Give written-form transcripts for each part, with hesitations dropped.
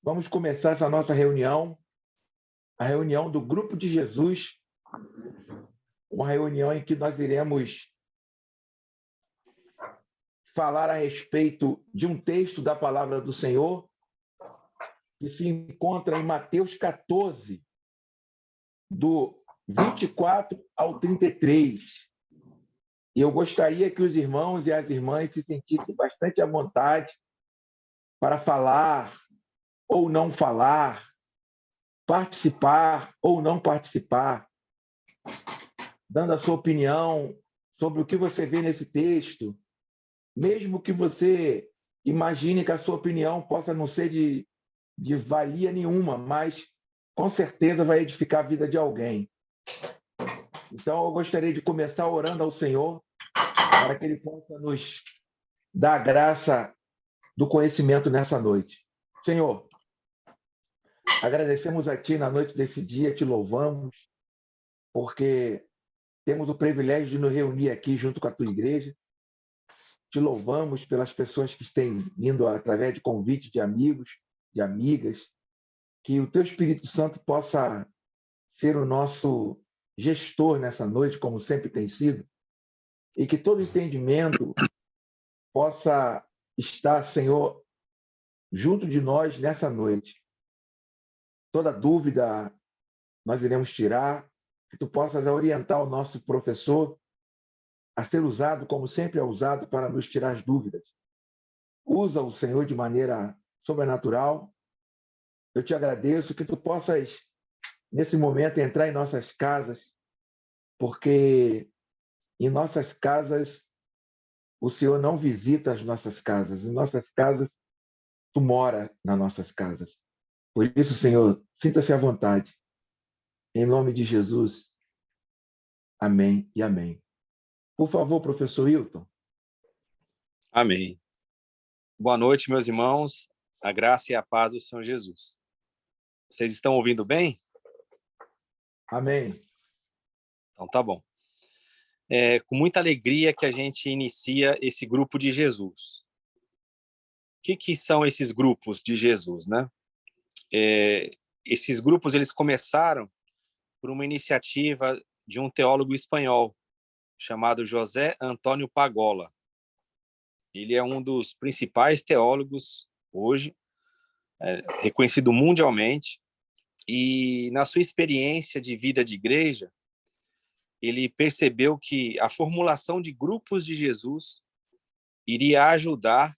Vamos começar essa nossa reunião, a reunião do Grupo de Jesus, uma reunião em que nós iremos falar a respeito de um texto da palavra do Senhor, que se encontra em Mateus 14, do 24 ao 33. E eu gostaria que os irmãos e as irmãs se sentissem bastante à vontade para falar ou não falar, participar ou não participar, dando a sua opinião sobre o que você vê nesse texto, mesmo que você imagine que a sua opinião possa não ser de valia nenhuma, mas com certeza vai edificar a vida de alguém. Então, eu gostaria de começar orando ao Senhor para que Ele possa nos dar a graça do conhecimento nessa noite. Senhor, agradecemos a Ti na noite desse dia, te louvamos, porque temos o privilégio de nos reunir aqui junto com a Tua igreja. Te louvamos pelas pessoas que têm vindo através de convite de amigos, de amigas, que o Teu Espírito Santo possa ser o nosso gestor nessa noite, como sempre tem sido, e que todo entendimento possa estar, Senhor, junto de nós nessa noite. Toda dúvida nós iremos tirar, que Tu possas orientar o nosso professor a ser usado como sempre é usado para nos tirar as dúvidas. Usa o Senhor de maneira sobrenatural. Eu te agradeço que Tu possas, nesse momento, entrar em nossas casas, porque em nossas casas o Senhor não visita as nossas casas. Em nossas casas, Tu mora nas nossas casas. Por isso, Senhor, sinta-se à vontade. Em nome de Jesus, amém e amém. Por favor, professor Hilton. Amém. Boa noite, meus irmãos. A graça e a paz do Senhor Jesus. Vocês estão ouvindo bem? Amém. Então tá bom. É com muita alegria que a gente inicia esse grupo de Jesus. O que são esses grupos de Jesus, né? Esses grupos eles começaram por uma iniciativa de um teólogo espanhol chamado José Antônio Pagola. Ele é um dos principais teólogos hoje, reconhecido mundialmente, e na sua experiência de vida de igreja, ele percebeu que a formulação de grupos de Jesus iria ajudar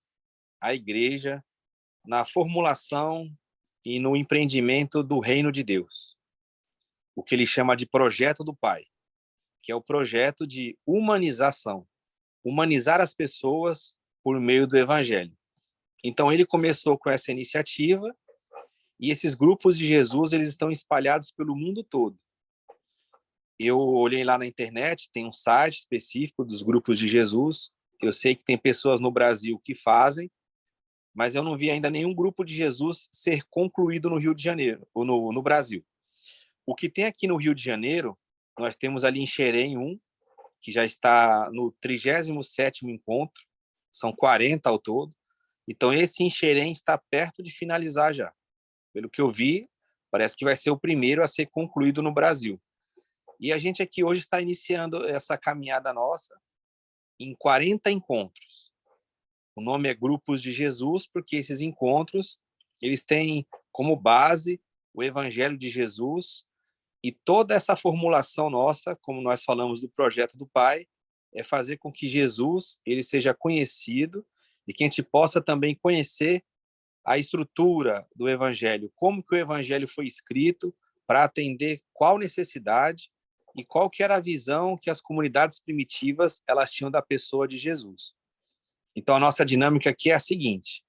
a igreja na formulação e no empreendimento do reino de Deus, o que ele chama de projeto do Pai, que é o projeto de humanização, humanizar as pessoas por meio do evangelho. Então ele começou com essa iniciativa e esses grupos de Jesus eles estão espalhados pelo mundo todo. Eu olhei lá na internet, tem um site específico dos grupos de Jesus. Eu sei que tem pessoas no Brasil que fazem, mas eu não vi ainda nenhum grupo de Jesus ser concluído no Rio de Janeiro, ou no Brasil. O que tem aqui no Rio de Janeiro, nós temos ali em Xerém que já está no 37º encontro, são 40 ao todo. Então, esse em Xerém está perto de finalizar já. Pelo que eu vi, parece que vai ser o primeiro a ser concluído no Brasil. E a gente aqui hoje está iniciando essa caminhada nossa em 40 encontros. O nome é Grupos de Jesus, porque esses encontros eles têm como base o Evangelho de Jesus e toda essa formulação nossa, como nós falamos do projeto do Pai, é fazer com que Jesus ele seja conhecido e que a gente possa também conhecer a estrutura do Evangelho, como que o Evangelho foi escrito para atender qual necessidade e qual que era a visão que as comunidades primitivas elas tinham da pessoa de Jesus. Então, a nossa dinâmica aqui é a seguinte,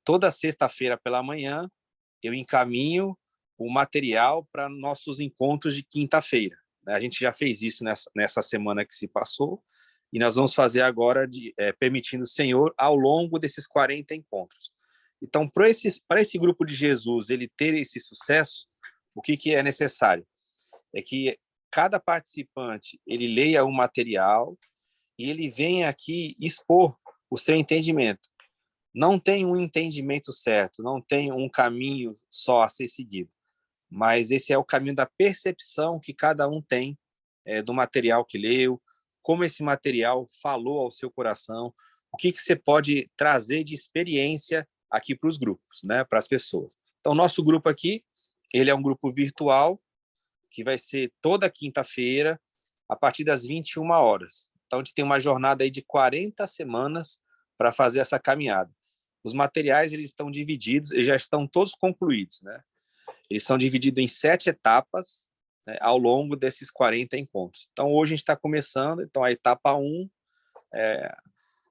toda sexta-feira pela manhã, eu encaminho o material para nossos encontros de quinta-feira. A gente já fez isso nessa semana que se passou, e nós vamos fazer agora, permitindo o Senhor, ao longo desses 40 encontros. Então, para esse grupo de Jesus ele ter esse sucesso, o que é necessário? É que cada participante ele leia o material e ele venha aqui expor o seu entendimento. Não tem um entendimento certo, não tem um caminho só a ser seguido, mas esse é o caminho da percepção que cada um tem do material que leu, como esse material falou ao seu coração, o que você pode trazer de experiência aqui para os grupos, né, para as pessoas. Então, nosso grupo aqui, ele é um grupo virtual, que vai ser toda quinta-feira, a partir das 21 horas. Então, a gente tem uma jornada aí de 40 semanas para fazer essa caminhada. Os materiais, eles estão divididos, eles já estão todos concluídos, né? Eles são divididos em 7 etapas, né, ao longo desses 40 encontros. Então, hoje a gente está começando, então a etapa 1,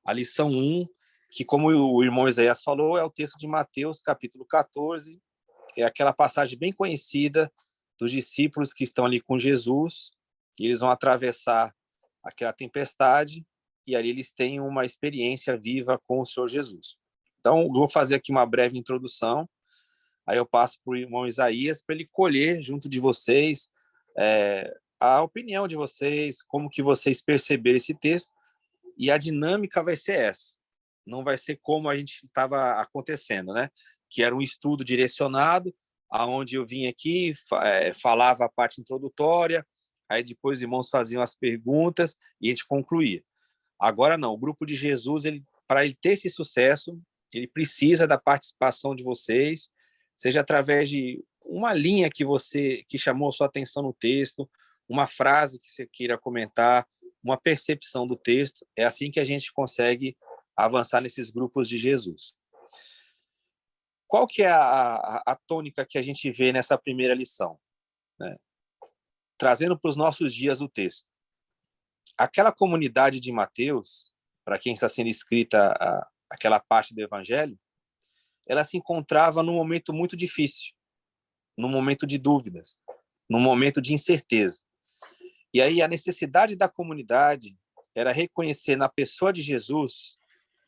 a lição 1, que, como o irmão Isaías falou, é o texto de Mateus, capítulo 14, é aquela passagem bem conhecida dos discípulos que estão ali com Jesus, e eles vão atravessar aquela tempestade, e ali eles têm uma experiência viva com o Senhor Jesus. Então, eu vou fazer aqui uma breve introdução, aí eu passo para o irmão Isaías para ele colher junto de vocês a opinião de vocês, como que vocês perceberam esse texto, e a dinâmica vai ser essa. Não vai ser como a gente estava acontecendo, né? Que era um estudo direcionado, aonde eu vim aqui, falava a parte introdutória, aí depois os irmãos faziam as perguntas e a gente concluía. Agora não, o grupo de Jesus, para ele ter esse sucesso, ele precisa da participação de vocês, seja através de uma linha que chamou sua atenção no texto, uma frase que você queira comentar, uma percepção do texto. É assim que a gente consegue avançar nesses grupos de Jesus. Qual que é a tônica que a gente vê nessa primeira lição, né? Trazendo para os nossos dias o texto. Aquela comunidade de Mateus, para quem está sendo escrita aquela parte do Evangelho, ela se encontrava num momento muito difícil, num momento de dúvidas, num momento de incerteza. E aí a necessidade da comunidade era reconhecer na pessoa de Jesus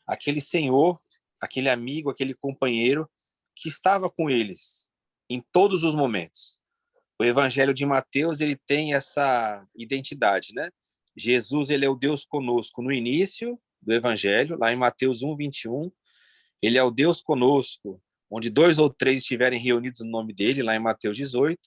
aquele Senhor, aquele amigo, aquele companheiro que estava com eles em todos os momentos. O Evangelho de Mateus, ele tem essa identidade, né? Jesus, ele é o Deus conosco no início do Evangelho, lá em Mateus 1:21. Ele é o Deus conosco, onde 2 ou 3 estiverem reunidos no nome dele, lá em Mateus 18.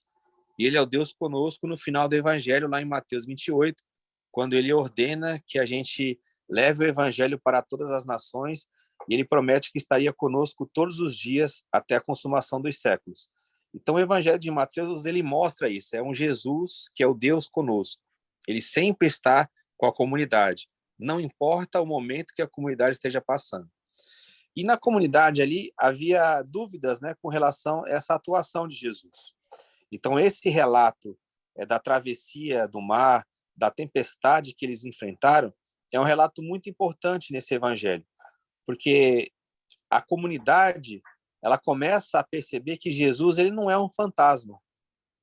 E ele é o Deus conosco no final do Evangelho, lá em Mateus 28, quando ele ordena que a gente leve o Evangelho para todas as nações, e ele promete que estaria conosco todos os dias até a consumação dos séculos. Então, o Evangelho de Mateus, ele mostra isso, é um Jesus que é o Deus conosco. Ele sempre está com a comunidade, não importa o momento que a comunidade esteja passando. E na comunidade ali havia dúvidas, né, com relação a essa atuação de Jesus. Então, esse relato da travessia do mar, da tempestade que eles enfrentaram, é um relato muito importante nesse evangelho, porque a comunidade, ela começa a perceber que Jesus, ele não é um fantasma,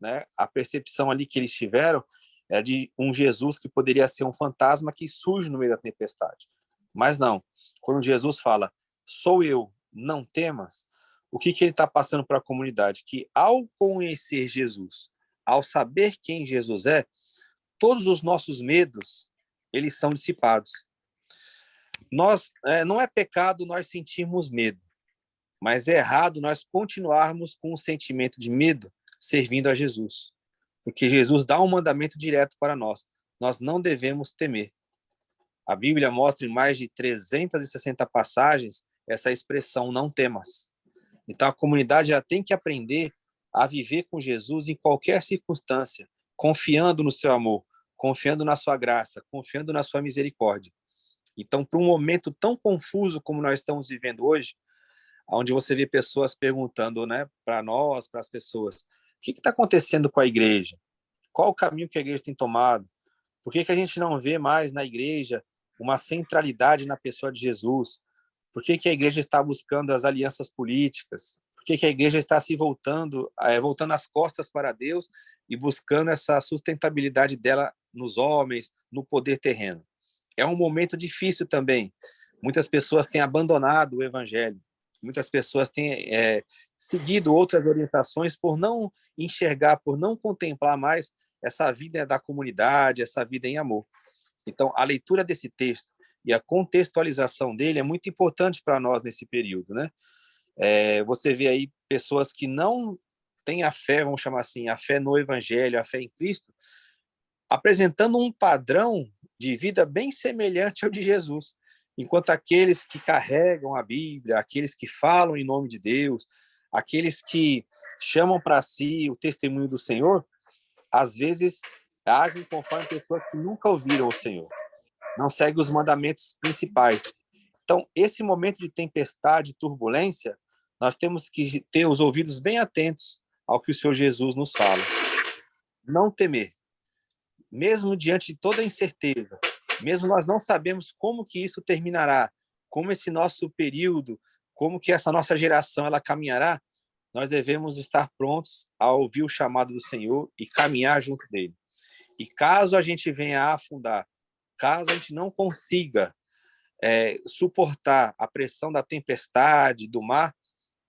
né? A percepção ali que eles tiveram é de um Jesus que poderia ser um fantasma que surge no meio da tempestade. Mas não. Quando Jesus fala, sou eu, não temas, o que ele está passando para a comunidade? Que ao conhecer Jesus, ao saber quem Jesus é, todos os nossos medos, eles são dissipados. Não é pecado nós sentirmos medo, mas é errado nós continuarmos com o sentimento de medo servindo a Jesus. Porque Jesus dá um mandamento direto para nós. Nós não devemos temer. A Bíblia mostra em mais de 360 passagens essa expressão, não temas. Então, a comunidade já tem que aprender a viver com Jesus em qualquer circunstância, confiando no seu amor, confiando na sua graça, confiando na sua misericórdia. Então, para um momento tão confuso como nós estamos vivendo hoje, onde você vê pessoas perguntando, né, para nós, para as pessoas, o que está acontecendo com a igreja? Qual o caminho que a igreja tem tomado? Por que a gente não vê mais na igreja uma centralidade na pessoa de Jesus? Por que a igreja está buscando as alianças políticas? Por que a igreja está se voltando as costas para Deus e buscando essa sustentabilidade dela nos homens, no poder terreno? É um momento difícil também. Muitas pessoas têm abandonado o evangelho. Muitas pessoas têm seguido outras orientações por não enxergar, por não contemplar mais essa vida da comunidade, essa vida em amor. Então, a leitura desse texto e a contextualização dele é muito importante para nós nesse período, né? Você vê aí pessoas que não têm a fé, vamos chamar assim, a fé no Evangelho, a fé em Cristo, apresentando um padrão de vida bem semelhante ao de Jesus. Enquanto aqueles que carregam a Bíblia, aqueles que falam em nome de Deus, aqueles que chamam para si o testemunho do Senhor, às vezes agem conforme pessoas que nunca ouviram o Senhor, não seguem os mandamentos principais. Então, esse momento de tempestade, turbulência, nós temos que ter os ouvidos bem atentos ao que o Senhor Jesus nos fala. Não temer, mesmo diante de toda a incerteza, mesmo nós não sabemos como que isso terminará, como esse nosso período, como que essa nossa geração ela caminhará, nós devemos estar prontos a ouvir o chamado do Senhor e caminhar junto dele. E caso a gente venha a afundar, caso a gente não consiga suportar a pressão da tempestade, do mar,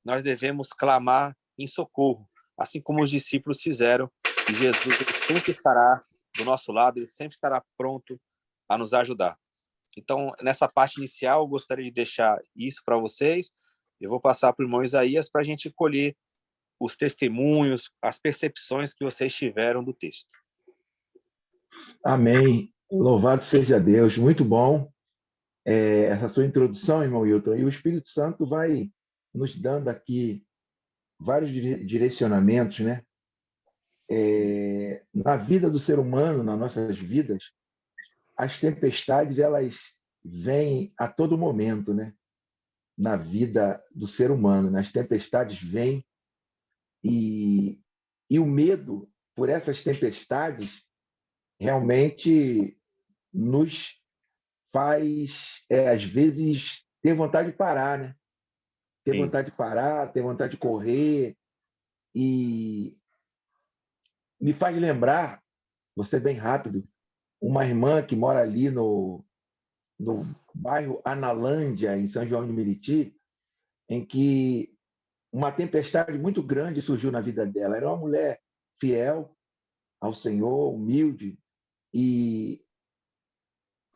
nós devemos clamar em socorro, assim como os discípulos fizeram, e Jesus sempre estará do nosso lado, ele sempre estará pronto a nos ajudar. Então, nessa parte inicial, eu gostaria de deixar isso para vocês. Eu vou passar para o irmão Isaías para a gente colher os testemunhos, as percepções que vocês tiveram do texto. Amém. Louvado seja Deus. Muito bom essa sua introdução, irmão Hilton. E o Espírito Santo vai nos dando aqui vários direcionamentos, né? Na vida do ser humano, nas nossas vidas, as tempestades elas vêm a todo momento, né? Na vida do ser humano, né? As tempestades vêm e o medo por essas tempestades realmente nos faz, às vezes, ter vontade de parar, né? Ter Sim. vontade de parar, ter vontade de correr. E me faz lembrar, vou ser bem rápido, uma irmã que mora ali no bairro Analândia, em São João de Meriti, em que uma tempestade muito grande surgiu na vida dela. Era uma mulher fiel ao Senhor, humilde, e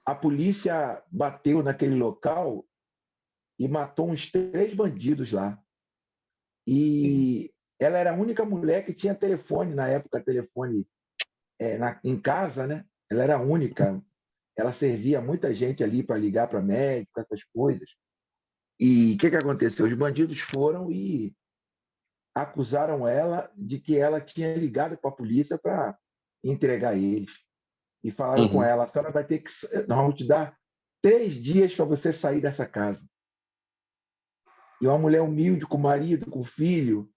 a polícia bateu naquele local e matou uns 3 bandidos lá. E ela era a única mulher que tinha telefone, na época, telefone em casa, né? Ela era a única. Ela servia muita gente ali para ligar para médico, essas coisas. E o que aconteceu? Os bandidos foram e acusaram ela de que ela tinha ligado para a polícia para entregar eles. E falaram com ela: a senhora vai ter que. Nós vamos te dar 3 dias para você sair dessa casa. E uma mulher humilde, com marido, com filho,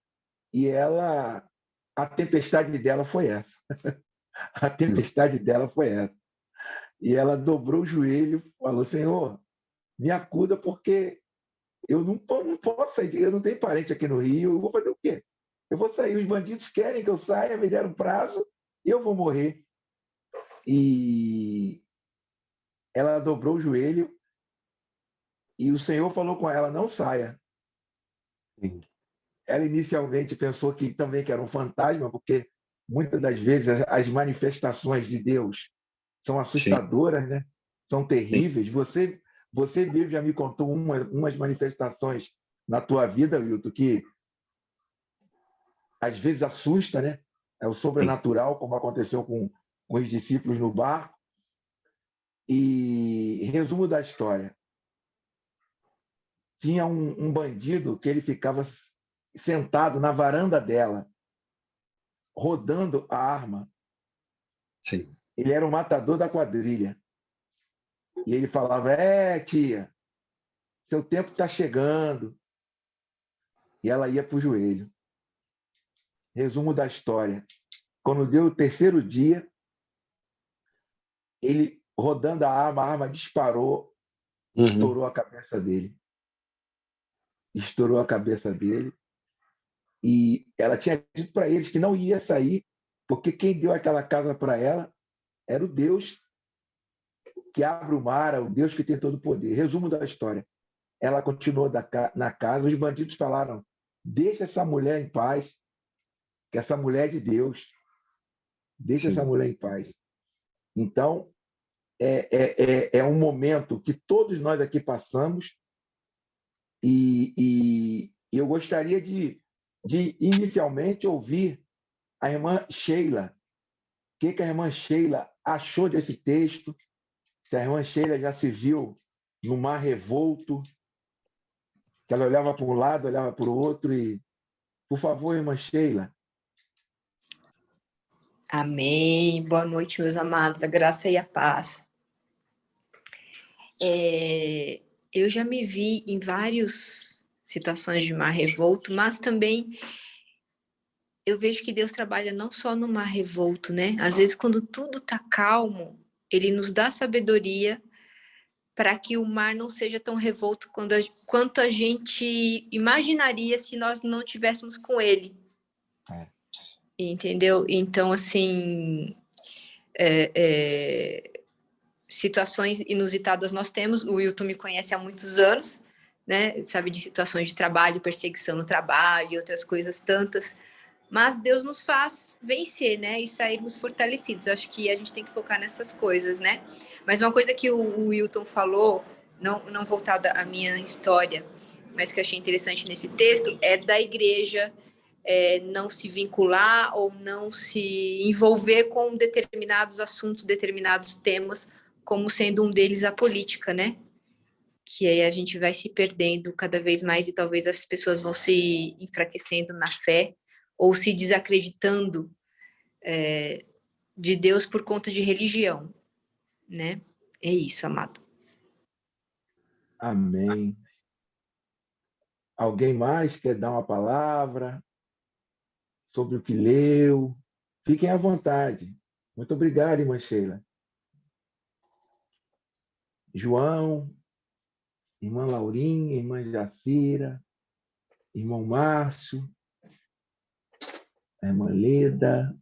e ela. A tempestade dela foi essa. A tempestade dela foi essa. E ela dobrou o joelho, falou: Senhor, me acuda, porque eu não posso sair, eu não tenho parente aqui no Rio, eu vou fazer o quê? Eu vou sair, os bandidos querem que eu saia, me deram prazo, e eu vou morrer. E ela dobrou o joelho e o Senhor falou com ela: não saia. Sim. Ela inicialmente pensou que também que era um fantasma, porque muitas das vezes as manifestações de Deus são assustadoras, né? São terríveis. Você mesmo já me contou umas manifestações na tua vida, Wilton, que às vezes assusta, né? É o sobrenatural, como aconteceu com os discípulos no barco. E resumo da história: tinha um bandido que ele ficava sentado na varanda dela, rodando a arma. Sim. Ele era o matador da quadrilha. E ele falava: tia, seu tempo está chegando. E ela ia para o joelho. Resumo da história: quando deu o 3º dia, ele, rodando a arma disparou, estourou a cabeça dele. Estourou a cabeça dele. E ela tinha dito para eles que não ia sair, porque quem deu aquela casa para ela era o Deus que abre o mar, é o Deus que tem todo o poder. Resumo da história: ela continuou na casa, os bandidos falaram: deixa essa mulher em paz, que essa mulher é de Deus. Deixa essa mulher em paz. Então, é um momento que todos nós aqui passamos e eu gostaria de inicialmente ouvir a irmã Sheila. O que a irmã Sheila achou desse texto? Se a irmã Sheila já se viu no mar revolto, que ela olhava para um lado, olhava para o outro e, por favor, irmã Sheila. Amém. Boa noite, meus amados. A graça e a paz. Eu já me vi em várias situações de mar revolto, mas também eu vejo que Deus trabalha não só no mar revolto, né? Às vezes, quando tudo está calmo, Ele nos dá sabedoria para que o mar não seja tão revolto quanto a gente imaginaria se nós não tivéssemos com Ele. Entendeu? Então, assim, situações inusitadas nós temos. O Wilton me conhece há muitos anos, né? Sabe de situações de trabalho, perseguição no trabalho e outras coisas tantas. Mas Deus nos faz vencer, né? E sairmos fortalecidos. Eu acho que a gente tem que focar nessas coisas, né? Mas uma coisa que o Wilton falou, não voltada à minha história, mas que eu achei interessante nesse texto, é da igreja não se vincular ou não se envolver com determinados assuntos, determinados temas, como sendo um deles a política, né? Que aí a gente vai se perdendo cada vez mais e talvez as pessoas vão se enfraquecendo na fé ou se desacreditando de Deus por conta de religião, né? É isso, amado. Amém. Alguém mais quer dar uma palavra sobre o que leu? Fiquem à vontade. Muito obrigado, irmã Sheila. João, irmã Laurinha, irmã Jacira, irmão Márcio, irmã Leda.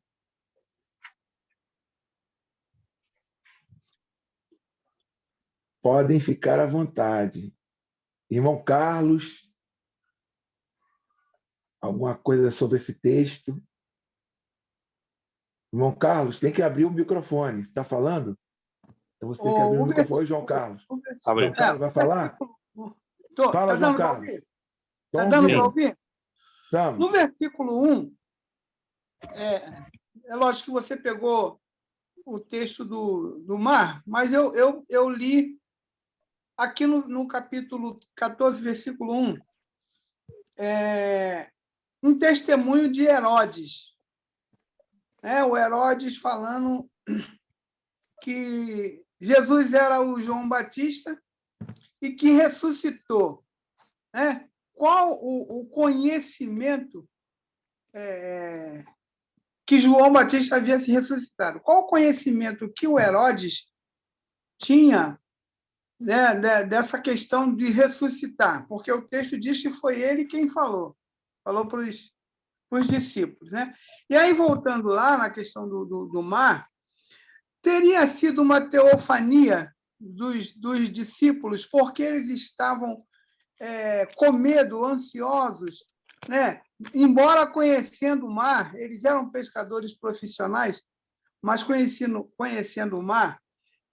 Podem ficar à vontade. Irmão Carlos, alguma coisa sobre esse texto? Irmão Carlos, tem que abrir o microfone. Você está falando? Então você tem que abrir o microfone, João Carlos. João Carlos vai falar? Fala, João Carlos. Está dando para ouvir? Estamos. No versículo 1, é lógico que você pegou o texto do mar, mas eu li aqui no capítulo 14, versículo 1, um testemunho de Herodes. O Herodes falando que Jesus era o João Batista e que ressuscitou. Qual o conhecimento que João Batista havia se ressuscitado? Qual o conhecimento que o Herodes tinha, né, dessa questão de ressuscitar? Porque o texto diz que foi ele quem falou para os discípulos. Né? E aí, voltando lá na questão do mar, teria sido uma teofania dos discípulos, porque eles estavam com medo, ansiosos, né? Embora conhecendo o mar, eles eram pescadores profissionais, mas conhecendo o mar,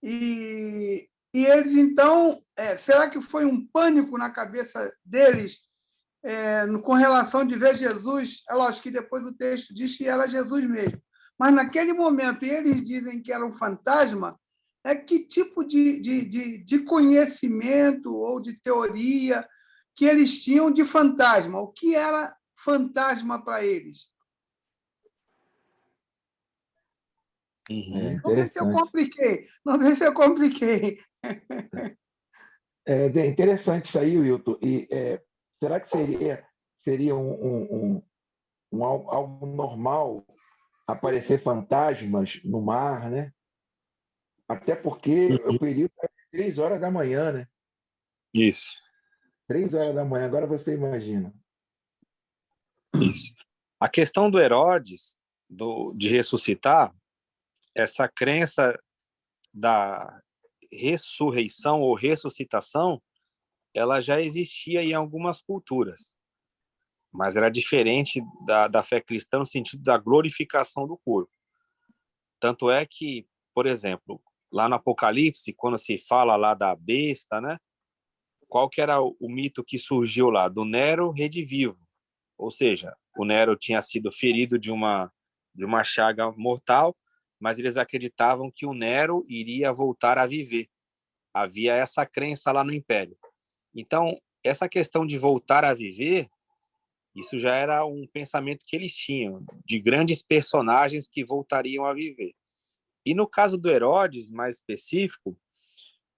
e eles, então, será que foi um pânico na cabeça deles com relação de ver Jesus? É lógico que depois o texto diz que era Jesus mesmo, mas naquele momento, e eles dizem que era um fantasma, que tipo de conhecimento ou de teoria que eles tinham de fantasma? O que era fantasma para eles? Não sei se eu compliquei. Não sei se eu compliquei. É interessante isso aí, Wilton. E será que seria algo normal aparecer fantasmas no mar, né? Até porque o período é 3 horas da manhã, né? Isso. 3 horas da manhã, agora você imagina. Isso. A questão do Herodes, de ressuscitar, essa crença da ressurreição ou ressuscitação, ela já existia em algumas culturas, mas era diferente da fé cristã no sentido da glorificação do corpo. Tanto é que, por exemplo, lá no Apocalipse, quando se fala lá da besta, né? Qual que era o mito que surgiu lá? Do Nero redivivo. Ou seja, o Nero tinha sido ferido de uma chaga mortal, mas eles acreditavam que o Nero iria voltar a viver. Havia essa crença lá no Império. Então, essa questão de voltar a viver, isso já era um pensamento que eles tinham, de grandes personagens que voltariam a viver. E no caso do Herodes, mais específico,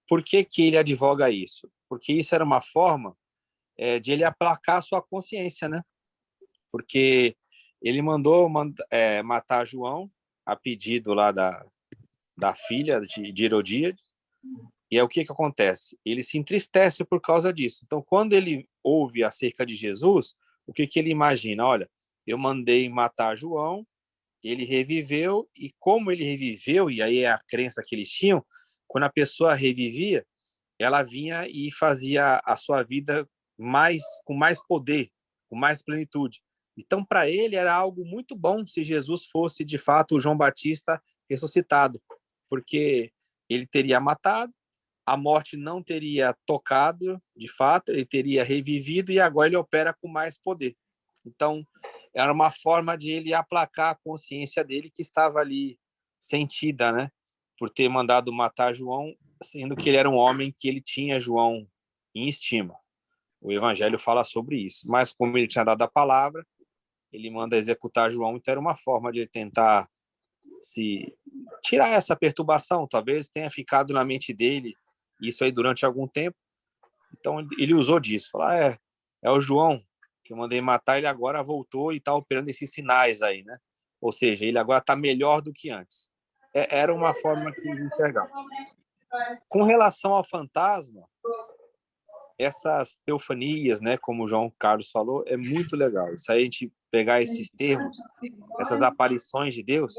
por que que ele advoga isso? Porque isso era uma forma de ele aplacar a sua consciência, né? Porque ele mandou matar João a pedido lá da filha de Herodíades. E é o que acontece? Ele se entristece por causa disso. Então, quando ele ouve acerca de Jesus, o que ele imagina? Olha, eu mandei matar João, ele reviveu, e como ele reviveu, e aí é a crença que eles tinham, quando a pessoa revivia, ela vinha e fazia a sua vida com mais poder, com mais plenitude. Então, para ele, era algo muito bom se Jesus fosse, de fato, o João Batista ressuscitado, porque ele teria matado, a morte não teria tocado, de fato, ele teria revivido e agora ele opera com mais poder. Então, era uma forma de ele aplacar a consciência dele que estava ali sentida, né? Por ter mandado matar João, sendo que ele era um homem que ele tinha João em estima. O Evangelho fala sobre isso. Mas como ele tinha dado a palavra, ele manda executar João, então era uma forma de ele tentar se tirar essa perturbação. Talvez tenha ficado na mente dele isso aí durante algum tempo. Então ele usou disso. Falou, é o João que eu mandei matar, ele agora voltou e está operando esses sinais aí, né? Ou seja, ele agora está melhor do que antes. Era uma forma que eles enxergavam. Com relação ao fantasma, essas teofanias, né, como o João Carlos falou, é muito legal. Isso aí, a gente pegar esses termos, essas aparições de Deus,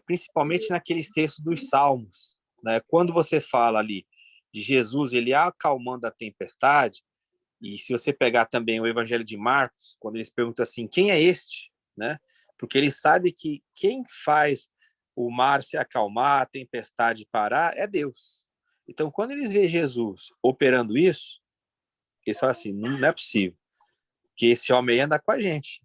principalmente naqueles textos dos Salmos, né? Quando você fala ali de Jesus, ele acalmando a tempestade, e se você pegar também o Evangelho de Marcos, quando eles perguntam assim, quem é este? Né? Porque ele sabe que quem faz o mar se acalmar, a tempestade parar, é Deus. Então, quando eles veem Jesus operando isso, eles falam assim, não é possível que esse homem anda com a gente.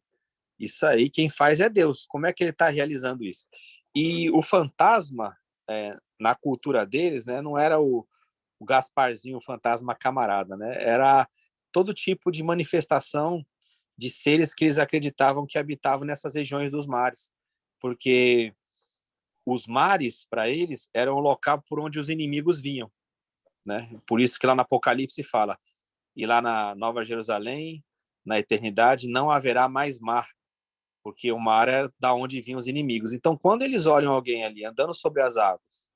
Isso aí, quem faz é Deus. Como é que ele está realizando isso? E o fantasma, na cultura deles, né, não era o Gasparzinho, o fantasma camarada, né? Era todo tipo de manifestação de seres que eles acreditavam que habitavam nessas regiões dos mares, porque os mares, para eles, eram o local por onde os inimigos vinham, né? Por isso que lá no Apocalipse fala, e lá na Nova Jerusalém, na eternidade, não haverá mais mar, porque o mar é da onde vinham os inimigos. Então, quando eles olham alguém ali andando sobre as águas,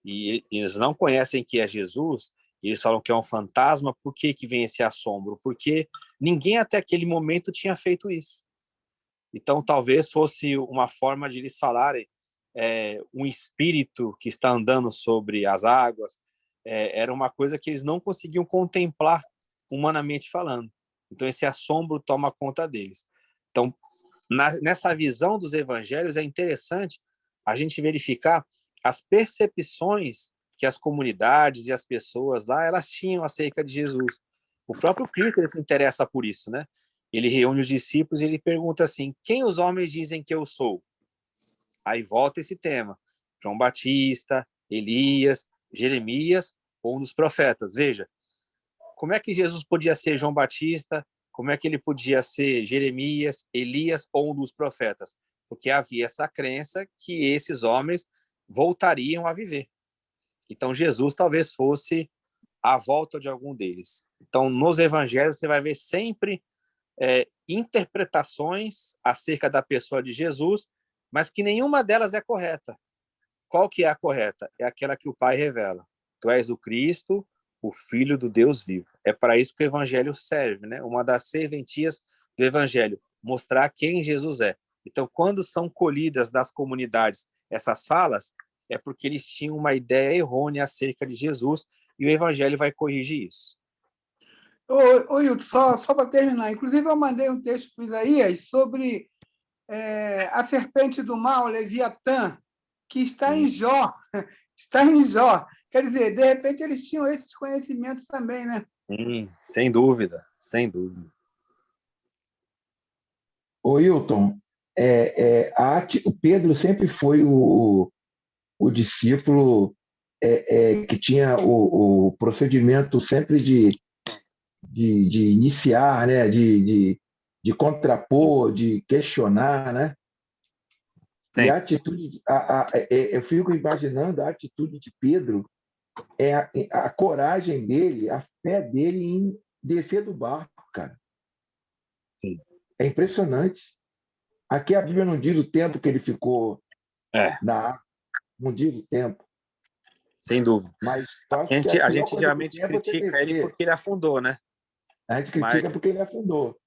e eles não conhecem que é Jesus, eles falam que é um fantasma, por que vem esse assombro? Porque ninguém até aquele momento tinha feito isso. Então, talvez fosse uma forma de eles falarem um espírito que está andando sobre as águas, era uma coisa que eles não conseguiam contemplar humanamente falando. Então, esse assombro toma conta deles. Então, nessa visão dos evangelhos, é interessante a gente verificar as percepções que as comunidades e as pessoas lá, elas tinham acerca de Jesus. O próprio Cristo, ele se interessa por isso, né? Ele reúne os discípulos e ele pergunta assim, quem os homens dizem que eu sou? Aí volta esse tema. João Batista, Elias, Jeremias ou um dos profetas. Veja, como é que Jesus podia ser João Batista? Como é que ele podia ser Jeremias, Elias ou um dos profetas? Porque havia essa crença que esses homens voltariam a viver. Então, Jesus talvez fosse a volta de algum deles. Então, nos evangelhos, você vai ver sempre interpretações acerca da pessoa de Jesus, mas que nenhuma delas é correta. Qual que é a correta? É aquela que o Pai revela. Tu és o Cristo, o Filho do Deus vivo. É para isso que o evangelho serve, né? Uma das serventias do evangelho, mostrar quem Jesus é. Então, quando são colhidas das comunidades essas falas, é porque eles tinham uma ideia errônea acerca de Jesus e o evangelho vai corrigir isso. Ô Hilton, só para terminar, inclusive eu mandei um texto para Isaías sobre a serpente do mal, Leviatã, que está em Jó. Está em Jó. Quer dizer, de repente eles tinham esses conhecimentos também, né? Sim, sem dúvida, sem dúvida. Ô, Hilton, o Pedro sempre foi o discípulo que tinha o procedimento sempre de iniciar, né? De contrapor, de questionar, né? E a Sempre. atitude, eu fico imaginando a atitude de Pedro, a coragem dele, a fé dele em descer do barco, cara. Sim. É impressionante. Aqui a Bíblia não diz o tempo que ele ficou É, na água, não diz o tempo, sem dúvida. mas eu acho que a A pior gente coisa que geralmente tem é você critica ele descer. porque ele afundou, né? A gente Mas critica porque ele afundou.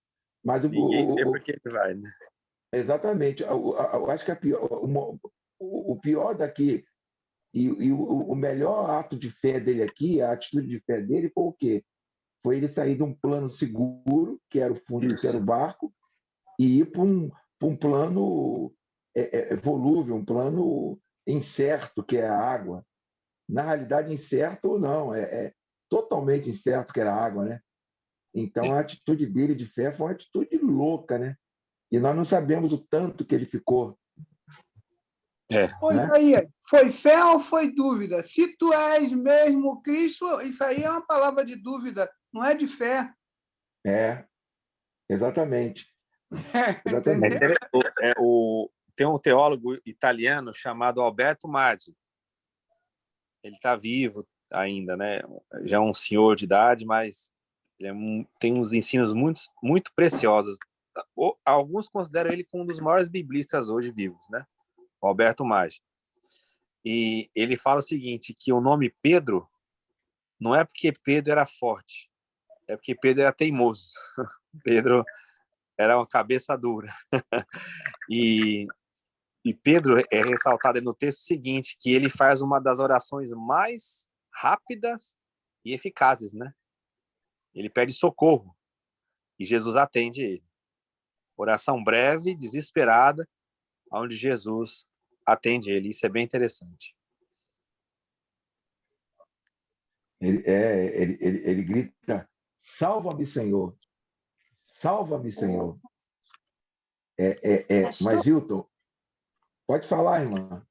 Mas ninguém vê porque ele vai, né? exatamente, eu acho que o pior daqui e o melhor ato de fé dele aqui, a atitude de fé dele foi o quê? Foi ele sair de um plano seguro, que era o fundo, que era Isso. o barco, e ir para um plano volúvel, um plano incerto, que é a água. Na realidade, incerto ou não, é totalmente incerto que era a água, né? Então, Sim. a atitude dele de fé foi uma atitude louca, né? E nós não sabemos o tanto que ele ficou, É, Pois né? aí, foi fé ou foi dúvida? Se tu és mesmo Cristo, isso aí é uma palavra de dúvida, não é de fé. É, exatamente, é Entendeu? exatamente. tem um teólogo italiano chamado Alberto Maggi. Ele está vivo ainda, né? Já é um senhor de idade, mas tem uns ensinos muito, muito preciosos. Alguns consideram ele como um dos maiores biblistas hoje vivos, né? O Alberto Maggi. E ele fala o seguinte, que o nome Pedro não é porque Pedro era forte, é porque Pedro era teimoso. Pedro era uma cabeça dura. E, e Pedro é ressaltado no texto seguinte, que ele faz uma das orações mais rápidas e eficazes, né? Ele pede socorro e Jesus atende ele. Oração breve, desesperada, onde Jesus atende ele. Isso é bem interessante. Ele grita: salva-me, Senhor, salva-me, Senhor. Mas, Pastor, Hilton, pode falar, irmã.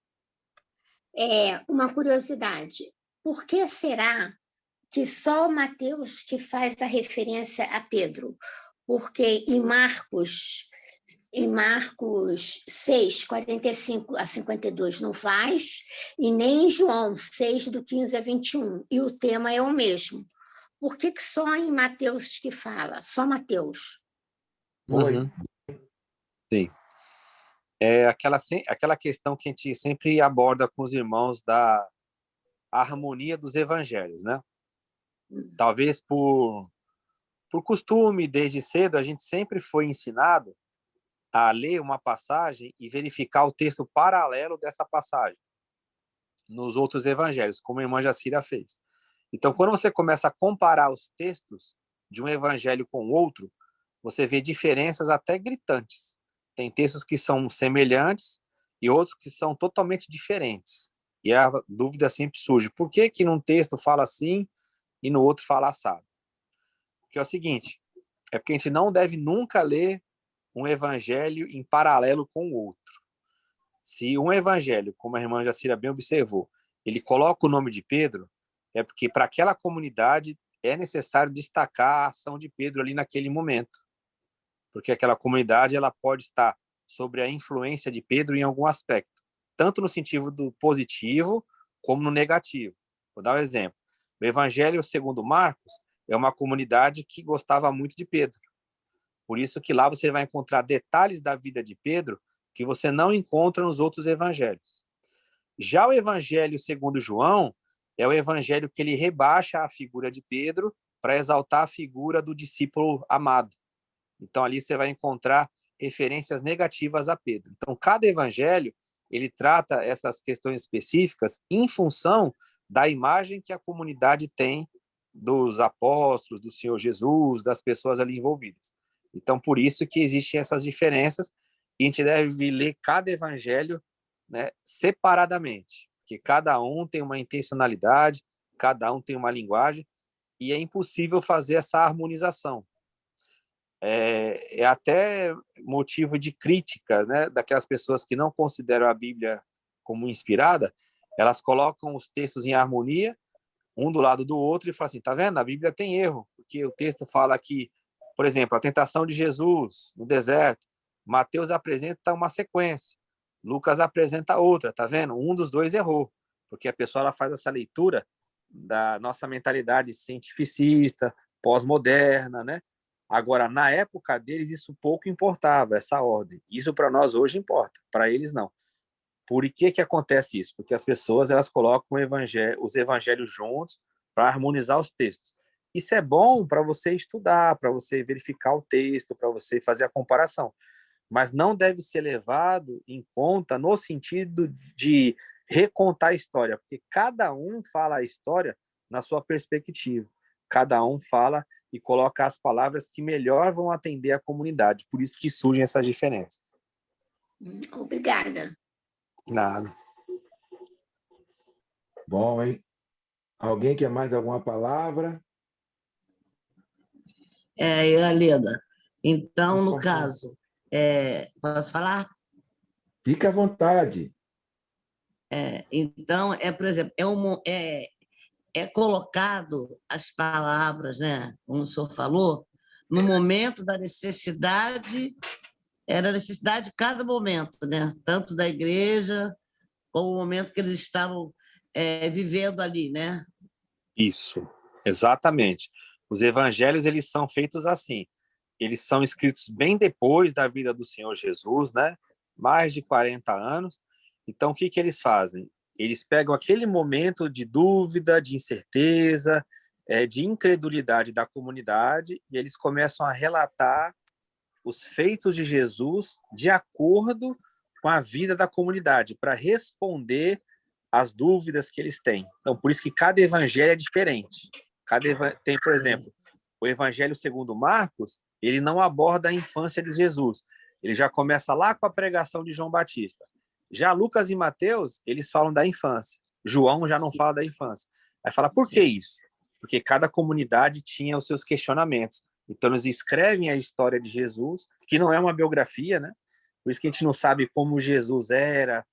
uma curiosidade. Por que será que só o Mateus que faz a referência a Pedro? Porque em Marcos 6, 45 a 52 não faz, e nem em João 6, do 15 a 21, e o tema é o mesmo. Por que só em Mateus que fala? Só Mateus. Foi. Uhum. Sim. É aquela questão que a gente sempre aborda com os irmãos da harmonia dos evangelhos, né? Talvez por costume, desde cedo, a gente sempre foi ensinado a ler uma passagem e verificar o texto paralelo dessa passagem nos outros evangelhos, como a irmã Jacira fez. Então, quando você começa a comparar os textos de um evangelho com o outro, você vê diferenças até gritantes. Tem textos que são semelhantes e outros que são totalmente diferentes. E a dúvida sempre surge: por que que num texto fala assim e no outro fala assado? Porque é o seguinte, é porque a gente não deve nunca ler um evangelho em paralelo com o outro. Se um evangelho, como a irmã Jacira bem observou, ele coloca o nome de Pedro, é porque para aquela comunidade é necessário destacar a ação de Pedro ali naquele momento. Porque aquela comunidade ela pode estar sobre a influência de Pedro em algum aspecto, tanto no sentido do positivo como no negativo. Vou dar um exemplo. O Evangelho segundo Marcos é uma comunidade que gostava muito de Pedro. Por isso que lá você vai encontrar detalhes da vida de Pedro que você não encontra nos outros evangelhos. Já o Evangelho segundo João é o evangelho que ele rebaixa a figura de Pedro para exaltar a figura do discípulo amado. Então ali você vai encontrar referências negativas a Pedro. Então cada evangelho ele trata essas questões específicas em função da imagem que a comunidade tem dos apóstolos, do Senhor Jesus, das pessoas ali envolvidas. Então por isso que existem essas diferenças e a gente deve ler cada evangelho, né, separadamente. porque cada um tem uma intencionalidade, cada um tem uma linguagem, e é impossível fazer essa harmonização. É até motivo de crítica, né, daquelas pessoas que não consideram a Bíblia como inspirada. Elas colocam os textos em harmonia, um do lado do outro, e falam assim, tá vendo? A Bíblia tem erro, porque o texto fala que, por exemplo, a tentação de Jesus no deserto, Mateus apresenta uma sequência, Lucas apresenta outra, tá vendo? Um dos dois errou, porque a pessoa ela faz essa leitura da nossa mentalidade cientificista, pós-moderna, né? Agora, na época deles, isso pouco importava, essa ordem. Isso para nós hoje importa, para eles não. Por que acontece isso? Porque as pessoas elas colocam os evangelhos juntos para harmonizar os textos. Isso é bom para você estudar, para você verificar o texto, para você fazer a comparação, mas não deve ser levado em conta no sentido de recontar a história, porque cada um fala a história na sua perspectiva. Cada um fala e coloca as palavras que melhor vão atender a comunidade. Por isso que surgem essas diferenças. Obrigada. Nada. Bom, hein? Alguém quer mais alguma palavra? Aleda. Então, no caso, posso falar? Fique à vontade. Então, por exemplo, colocado as palavras, né, como o senhor falou, no momento da necessidade, era a necessidade de cada momento, né, tanto da igreja como o momento que eles estavam vivendo ali, né? Isso, exatamente. Os evangelhos, eles são feitos assim. Eles são escritos bem depois da vida do Senhor Jesus, né? Mais de 40 anos. Então, o que eles fazem? Eles pegam aquele momento de dúvida, de incerteza, de incredulidade da comunidade e eles começam a relatar os feitos de Jesus de acordo com a vida da comunidade, para responder às dúvidas que eles têm. Então, por isso que cada evangelho é diferente. Tem, por exemplo, o evangelho segundo Marcos, ele não aborda a infância de Jesus. Ele já começa lá com a pregação de João Batista. Já Lucas e Mateus, eles falam da infância. João já não fala da infância. Aí fala, por que isso? Porque cada comunidade tinha os seus questionamentos. Então, eles escrevem a história de Jesus, que não é uma biografia, né? Por isso que a gente não sabe como Jesus era,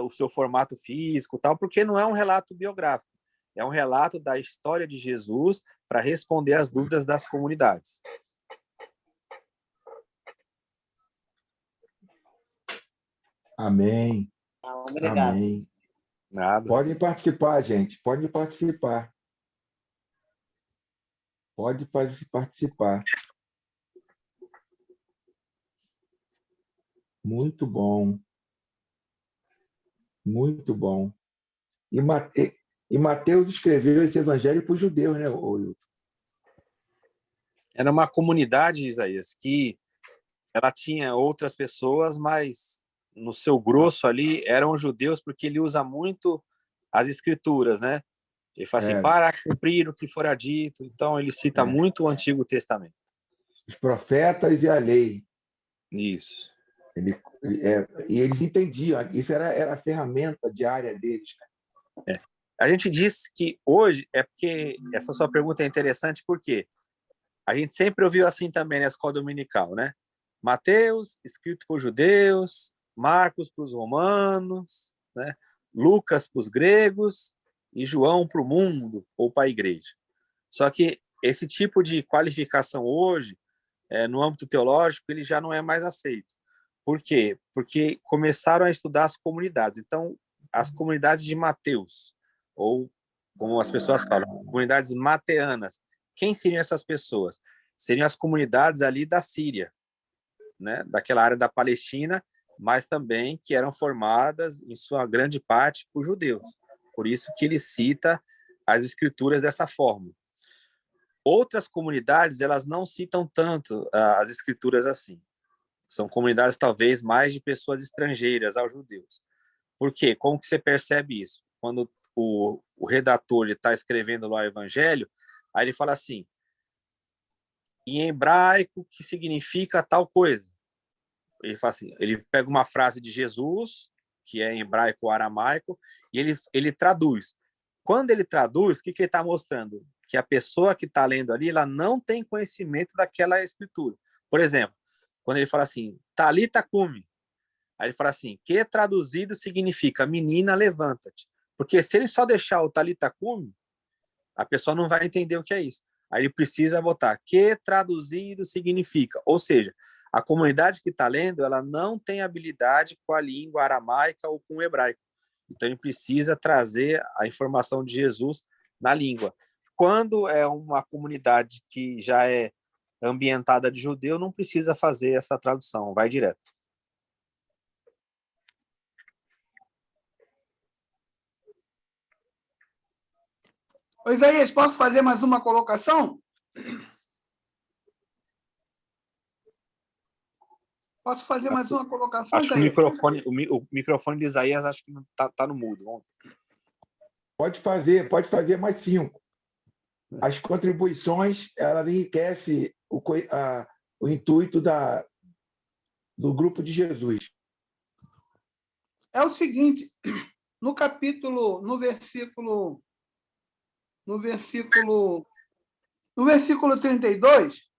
o seu formato físico, tal, porque não é um relato biográfico. É um relato da história de Jesus para responder às dúvidas das comunidades. Amém. Obrigado. Amém. Nada. Podem participar, gente. Podem participar. Pode participar. Muito bom. Muito bom. E Mateus escreveu esse evangelho para os judeus, né, Wilton? Era uma comunidade, Isaías, que ela tinha outras pessoas, mas no seu grosso ali eram judeus, porque ele usa muito as escrituras, né? Ele fala assim, para cumprir o que fora dito. Então, ele cita muito o Antigo Testamento. Os profetas e a lei. Isso. E eles entendiam. Isso era a ferramenta diária deles. A gente diz que hoje, porque essa sua pergunta é interessante, porque a gente sempre ouviu assim também na escola dominical, né? Mateus, escrito por judeus, Marcos para os romanos, né? Lucas para os gregos e João para o mundo ou para a igreja. Só que esse tipo de qualificação hoje, no âmbito teológico, ele já não é mais aceito. Por quê? Porque começaram a estudar as comunidades. Então, as comunidades de Mateus, ou como as pessoas falam, comunidades mateanas. Quem seriam essas pessoas? Seriam as comunidades ali da Síria, né? Daquela área da Palestina, mas também que eram formadas, em sua grande parte, por judeus. Por isso que ele cita as escrituras dessa forma. Outras comunidades, elas não citam tanto as escrituras assim. São comunidades, talvez, mais de pessoas estrangeiras aos judeus. Por quê? Como que você percebe isso? Quando o redator está escrevendo lá o evangelho, aí ele fala assim, em hebraico, que significa tal coisa. Ele fala assim, ele pega uma frase de Jesus, que é em hebraico ou aramaico, e ele traduz. Quando ele traduz, o que ele está mostrando? Que a pessoa que está lendo ali, ela não tem conhecimento daquela escritura. Por exemplo, quando ele fala assim, Talita cumi, aí ele fala assim, que traduzido significa menina, levanta-te. Porque se ele só deixar o Talita cumi, a pessoa não vai entender o que é isso. Aí ele precisa botar que traduzido significa. Ou seja, a comunidade que está lendo, ela não tem habilidade com a língua aramaica ou com o hebraico. Então ele precisa trazer a informação de Jesus na língua. Quando é uma comunidade que já é ambientada de judeu, não precisa fazer essa tradução, vai direto. Isaías, posso fazer mais uma colocação? Posso fazer mais uma colocação, acho que Isaías? o microfone de Isaías acho que tá no mudo. Pode fazer mais 5. As contribuições, ela enriquece o intuito do grupo de Jesus. É o seguinte, no versículo 32,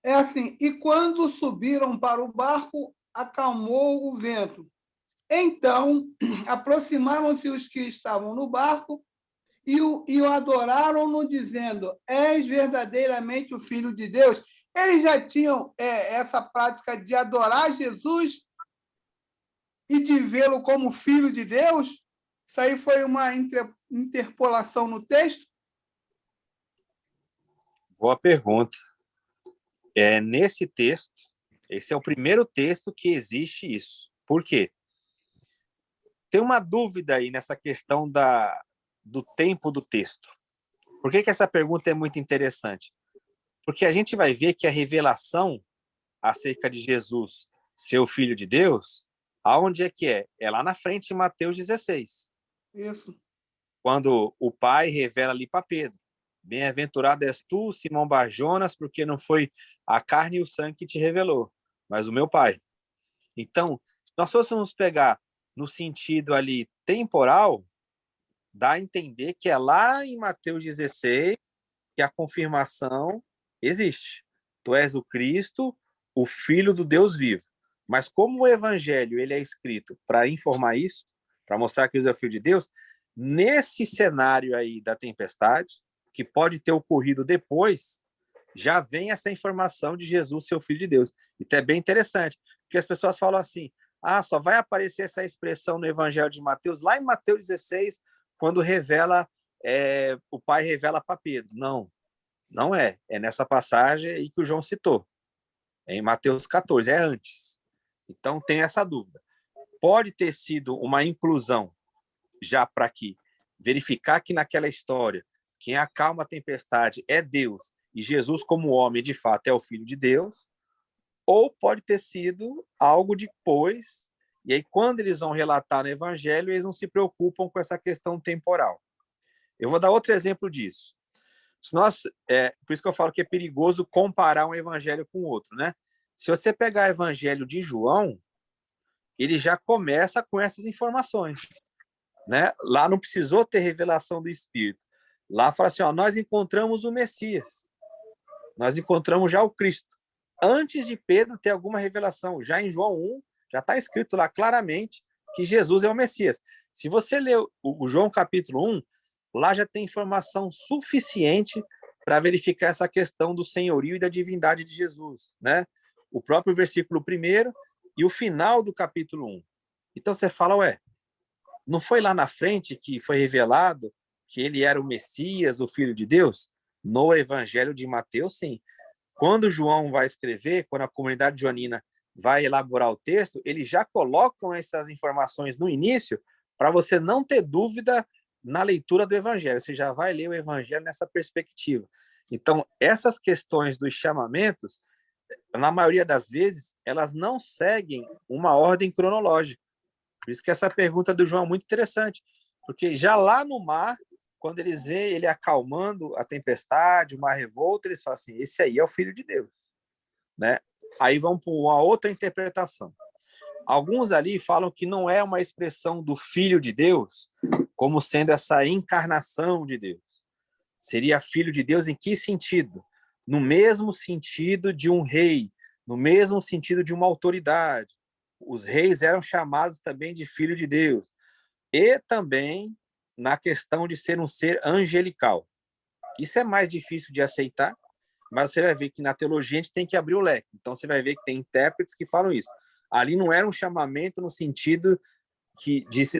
é assim, e quando subiram para o barco, acalmou o vento. Então, aproximaram-se os que estavam no barco e o adoraram-no, dizendo, és verdadeiramente o Filho de Deus. Eles já tinham essa prática de adorar Jesus e de vê-lo como Filho de Deus? Isso aí foi uma interpolação no texto? Boa pergunta. Nesse texto, esse é o primeiro texto que existe isso. Por quê? Tem uma dúvida aí nessa questão do tempo do texto. Por que essa pergunta é muito interessante? Porque a gente vai ver que a revelação acerca de Jesus ser o Filho de Deus, aonde é que é? É lá na frente, em Mateus 16. Isso. Quando o Pai revela ali para Pedro, bem-aventurado és tu, Simão Barjonas, porque não foi a carne e o sangue que te revelou, mas o meu Pai. Então, se nós fôssemos pegar no sentido ali temporal, dá a entender que é lá em Mateus 16 que a confirmação existe. Tu és o Cristo, o Filho do Deus vivo. Mas como o Evangelho ele é escrito para informar isso, para mostrar que Jesus é o Filho de Deus, nesse cenário aí da tempestade, que pode ter ocorrido depois, já vem essa informação de Jesus ser o Filho de Deus. Então é bem interessante, porque as pessoas falam assim, só vai aparecer essa expressão no Evangelho de Mateus, lá em Mateus 16, quando o Pai revela para Pedro. Não é. É nessa passagem aí que o João citou. É em Mateus 14, é antes. Então tem essa dúvida. Pode ter sido uma inclusão já para verificar que naquela história quem acalma a tempestade é Deus e Jesus como homem de fato é o Filho de Deus, ou pode ter sido algo depois, e aí quando eles vão relatar no Evangelho, eles não se preocupam com essa questão temporal. Eu vou dar outro exemplo disso. Por isso que eu falo que é perigoso comparar um evangelho com o outro, né? Se você pegar o evangelho de João, ele já começa com essas informações, né? Lá não precisou ter revelação do Espírito. Lá fala assim, nós encontramos o Messias. Nós encontramos já o Cristo. Antes de Pedro ter alguma revelação, já em João 1, já está escrito lá claramente que Jesus é o Messias. Se você ler o João capítulo 1, lá já tem informação suficiente para verificar essa questão do senhorio e da divindade de Jesus, né? O próprio versículo 1 e o final do capítulo 1. Então você fala, não foi lá na frente que foi revelado que ele era o Messias, o Filho de Deus? No Evangelho de Mateus, sim. Quando João vai escrever, quando a comunidade joanina vai elaborar o texto, eles já colocam essas informações no início para você não ter dúvida na leitura do Evangelho. Você já vai ler o Evangelho nessa perspectiva. Então, essas questões dos chamamentos, na maioria das vezes, elas não seguem uma ordem cronológica. Por isso que essa pergunta do João é muito interessante, porque já lá no mar, quando eles veem ele acalmando a tempestade, uma revolta, eles falam assim, esse aí é o Filho de Deus, né? Aí vão para uma outra interpretação. Alguns ali falam que não é uma expressão do Filho de Deus como sendo essa encarnação de Deus. Seria filho de Deus em que sentido? No mesmo sentido de um rei, no mesmo sentido de uma autoridade. Os reis eram chamados também de filho de Deus. E também na questão de ser um ser angelical. Isso é mais difícil de aceitar, mas você vai ver que na teologia a gente tem que abrir o leque. Então você vai ver que tem intérpretes que falam isso. Ali não era um chamamento no sentido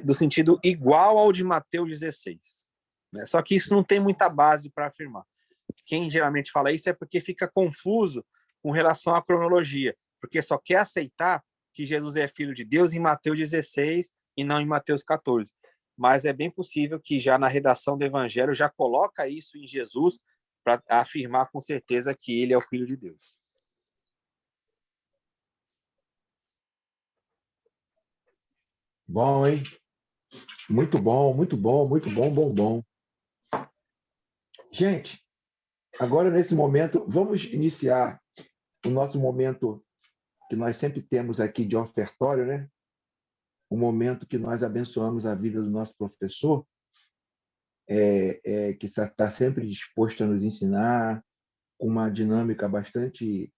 do sentido igual ao de Mateus 16. Né? Só que isso não tem muita base para afirmar. Quem geralmente fala isso é porque fica confuso com relação à cronologia, porque só quer aceitar que Jesus é filho de Deus em Mateus 16 e não em Mateus 14. Mas é bem possível que já na redação do Evangelho já coloca isso em Jesus para afirmar com certeza que ele é o filho de Deus. Bom, hein? Muito bom, muito bom, muito bom, bom, bom. Gente, agora nesse momento, vamos iniciar o nosso momento que nós sempre temos aqui de ofertório, né? O momento que nós abençoamos a vida do nosso professor, que está sempre disposto a nos ensinar, com uma dinâmica bastante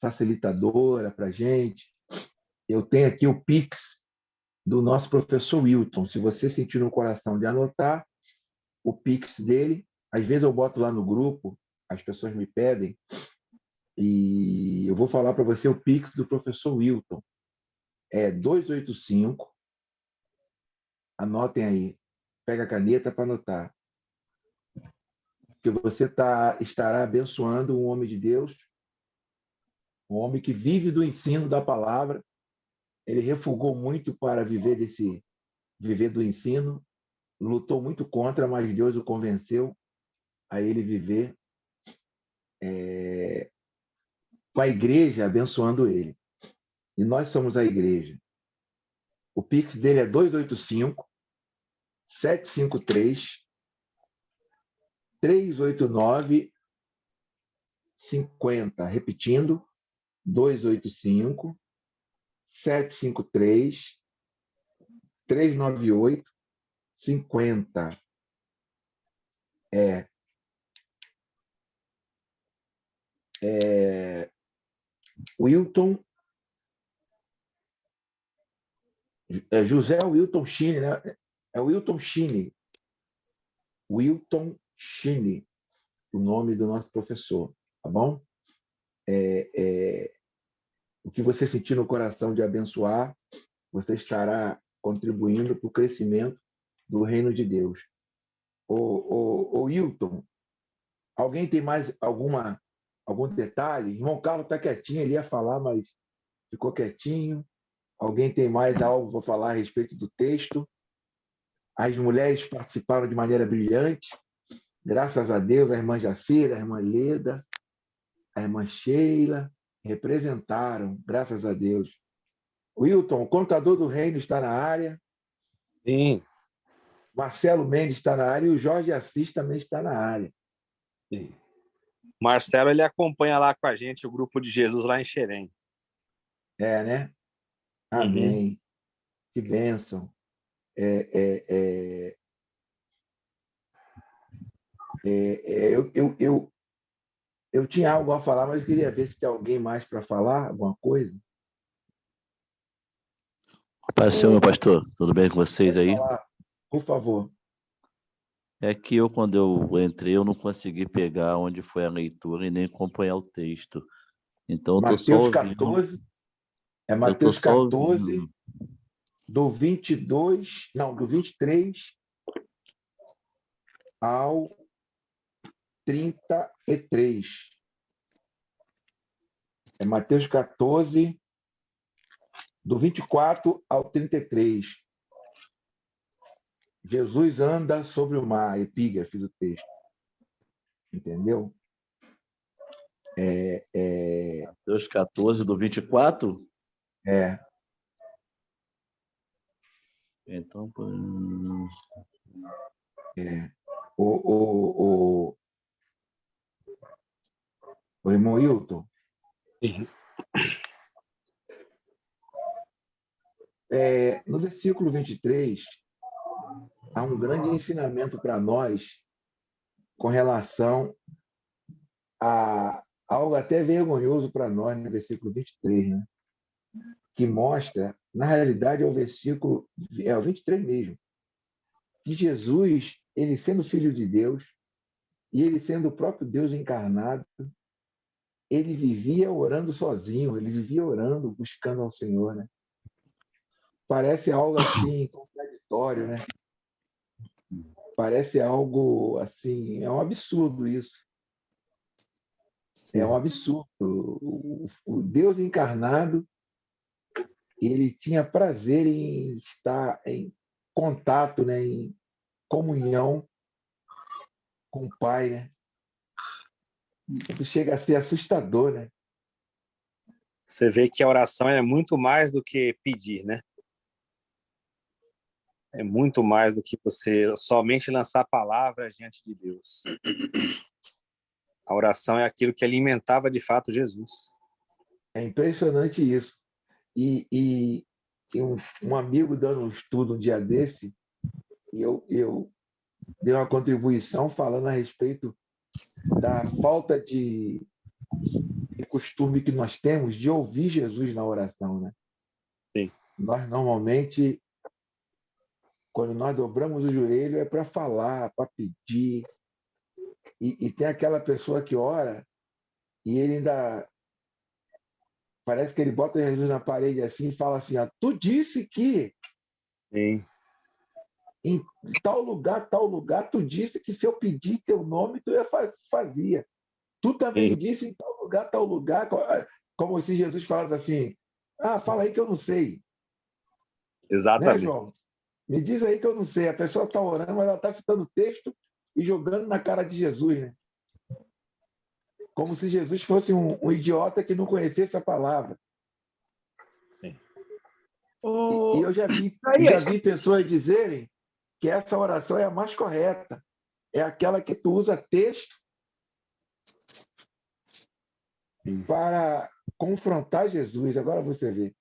facilitadora para a gente. Eu tenho aqui o Pix do nosso professor Wilton. Se você sentir no coração de anotar, o Pix dele, às vezes eu boto lá no grupo, as pessoas me pedem, e eu vou falar para você o Pix do professor Wilton. É 285, anotem aí, pega a caneta para anotar, que você estará abençoando um homem de Deus, um homem que vive do ensino da palavra. Ele refugou muito para viver do ensino, lutou muito contra, mas Deus o convenceu a ele viver com a igreja abençoando ele. E nós somos a igreja. O Pix dele é 285 753 389 50. Repetindo, 285 753 398 50. Wilton, José Wilton Chine, né? É Wilton Chine. Wilton Chine, o nome do nosso professor, tá bom? O que você sentir no coração de abençoar, você estará contribuindo para o crescimento do reino de Deus. O Wilton, alguém tem mais algum detalhe? Irmão Carlos está quietinho, ele ia falar, mas ficou quietinho. Alguém tem mais algo para falar a respeito do texto? As mulheres participaram de maneira brilhante. Graças a Deus, a irmã Jacira, a irmã Leda, a irmã Sheila representaram, graças a Deus. Wilton, o contador do reino está na área. Sim. Marcelo Mendes está na área e o Jorge Assis também está na área. Sim. Marcelo, ele acompanha lá com a gente o grupo de Jesus lá em Xerém. Né? Amém. Uhum. Que bênção. Eu tinha algo a falar, mas eu queria ver se tem alguém mais para falar, alguma coisa. Paz, meu pastor, tudo bem com vocês aí? Falar, por favor. É que quando eu entrei, eu não consegui pegar onde foi a leitura e nem acompanhar o texto. Então, eu estou só ouvindo. 14, Mateus 14, do 22, não, do 23 ao 33. É Mateus 14, do 24 ao 33. Jesus anda sobre o mar, epígrafe do texto. Entendeu? Mateus 14, do 24? Então, O irmão Hilton. Sim. No versículo 23, há um grande ensinamento para nós com relação a algo até vergonhoso para nós no versículo 23, né? Que mostra, na realidade, é o 23 mesmo, que Jesus, ele sendo filho de Deus, e ele sendo o próprio Deus encarnado, ele vivia orando sozinho, ele vivia orando, buscando ao Senhor, né? Parece algo assim contraditório, né? Parece algo assim, é um absurdo isso. Sim. É um absurdo. O Deus encarnado, ele tinha prazer em estar em contato, né, em comunhão com o Pai, né? Isso chega a ser assustador, né? Você vê que a oração é muito mais do que pedir, né? É muito mais do que você somente lançar palavras diante de Deus. A oração é aquilo que alimentava de fato Jesus. É impressionante isso. E um amigo dando um estudo um dia desse, e eu dei uma contribuição falando a respeito da falta de costume que nós temos de ouvir Jesus na oração, né? Sim. Nós normalmente, quando nós dobramos o joelho, é para falar, para pedir. E tem aquela pessoa que ora e ele ainda parece que ele bota Jesus na parede assim e fala assim: ó, tu disse que Sim. em tal lugar, tu disse que se eu pedir teu nome, tu fazia. Tu também Sim. disse em tal lugar, como se Jesus falasse assim: ah, fala aí que eu não sei. Né, Exatamente. João? Me diz aí que eu não sei. A pessoa está orando, mas ela está citando o texto e jogando na cara de Jesus, né? Como se Jesus fosse um idiota que não conhecesse a palavra. Sim. E eu já vi pessoas dizerem que essa oração é a mais correta. É aquela que tu usa texto Sim. para confrontar Jesus. Agora você vê.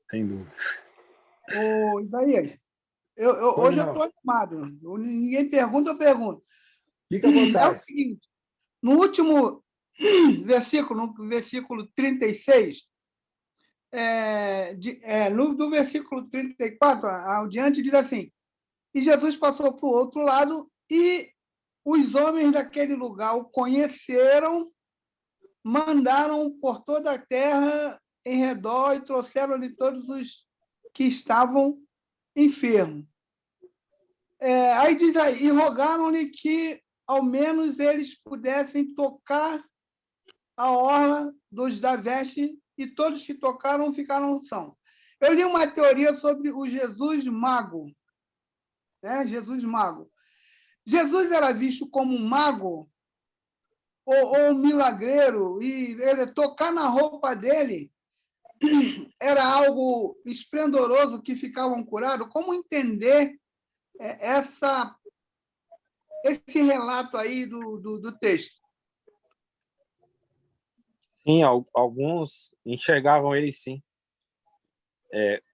Sem dúvida. Isaías, hoje eu estou animado. Ninguém pergunta, eu pergunto. Fica à vontade. É o seguinte, no último versículo, no versículo 36, do versículo 34 ao diante, diz assim: e Jesus passou para o outro lado e os homens daquele lugar o conheceram, mandaram por toda a terra em redor e trouxeram-lhe todos os que estavam enfermos. Aí diz aí, e rogaram-lhe que ao menos eles pudessem tocar a orla da veste, e todos que tocaram ficaram sãos. Eu li uma teoria sobre o Jesus mago. Né? Jesus mago. Jesus era visto como um mago ou um milagreiro, e ele tocar na roupa dele era algo esplendoroso que ficavam curados. Como entender esse relato aí do texto? Sim, alguns enxergavam ele sim.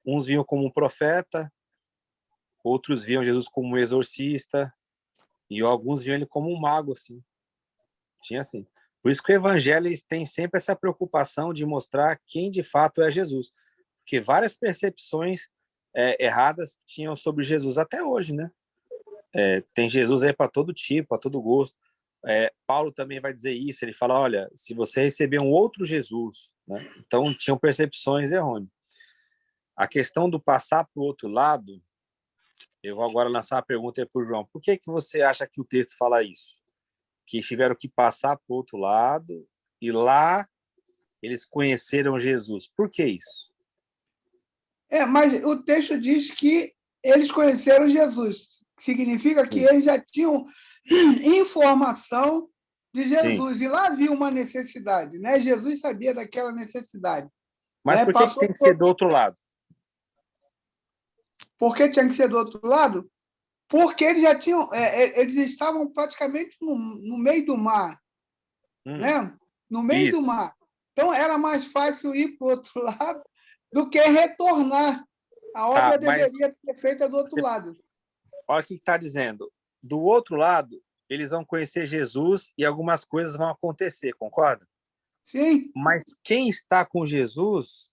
Uns viam como um profeta, outros viam Jesus como um exorcista, e alguns viam ele como um mago, assim. Tinha assim. Por isso que o evangelho tem sempre essa preocupação de mostrar quem de fato é Jesus. Porque várias percepções erradas tinham sobre Jesus até hoje, né? Tem Jesus aí para todo tipo, para todo gosto. Paulo também vai dizer isso, ele fala, olha, se você receber um outro Jesus, né? Então tinham percepções errôneas. A questão do passar para o outro lado, eu vou agora lançar uma pergunta aí para o João. Por que você acha que o texto fala isso? Que tiveram que passar para o outro lado e lá eles conheceram Jesus. Por que isso? Mas o texto diz que eles conheceram Jesus. Significa que eles já tinham informação de Jesus. Sim. E lá havia uma necessidade, né? Jesus sabia daquela necessidade. Mas por que tem que ser do outro lado? Por que tinha que ser do outro lado? Porque eles já tinham, eles estavam praticamente no meio do mar, né? No meio do mar. Então era mais fácil ir para o outro lado do que retornar. A obra mas deveria ser feita do outro lado. olha o que está dizendo. Do outro lado, eles vão conhecer Jesus e algumas coisas vão acontecer, concorda? Sim, Mas quem está com Jesus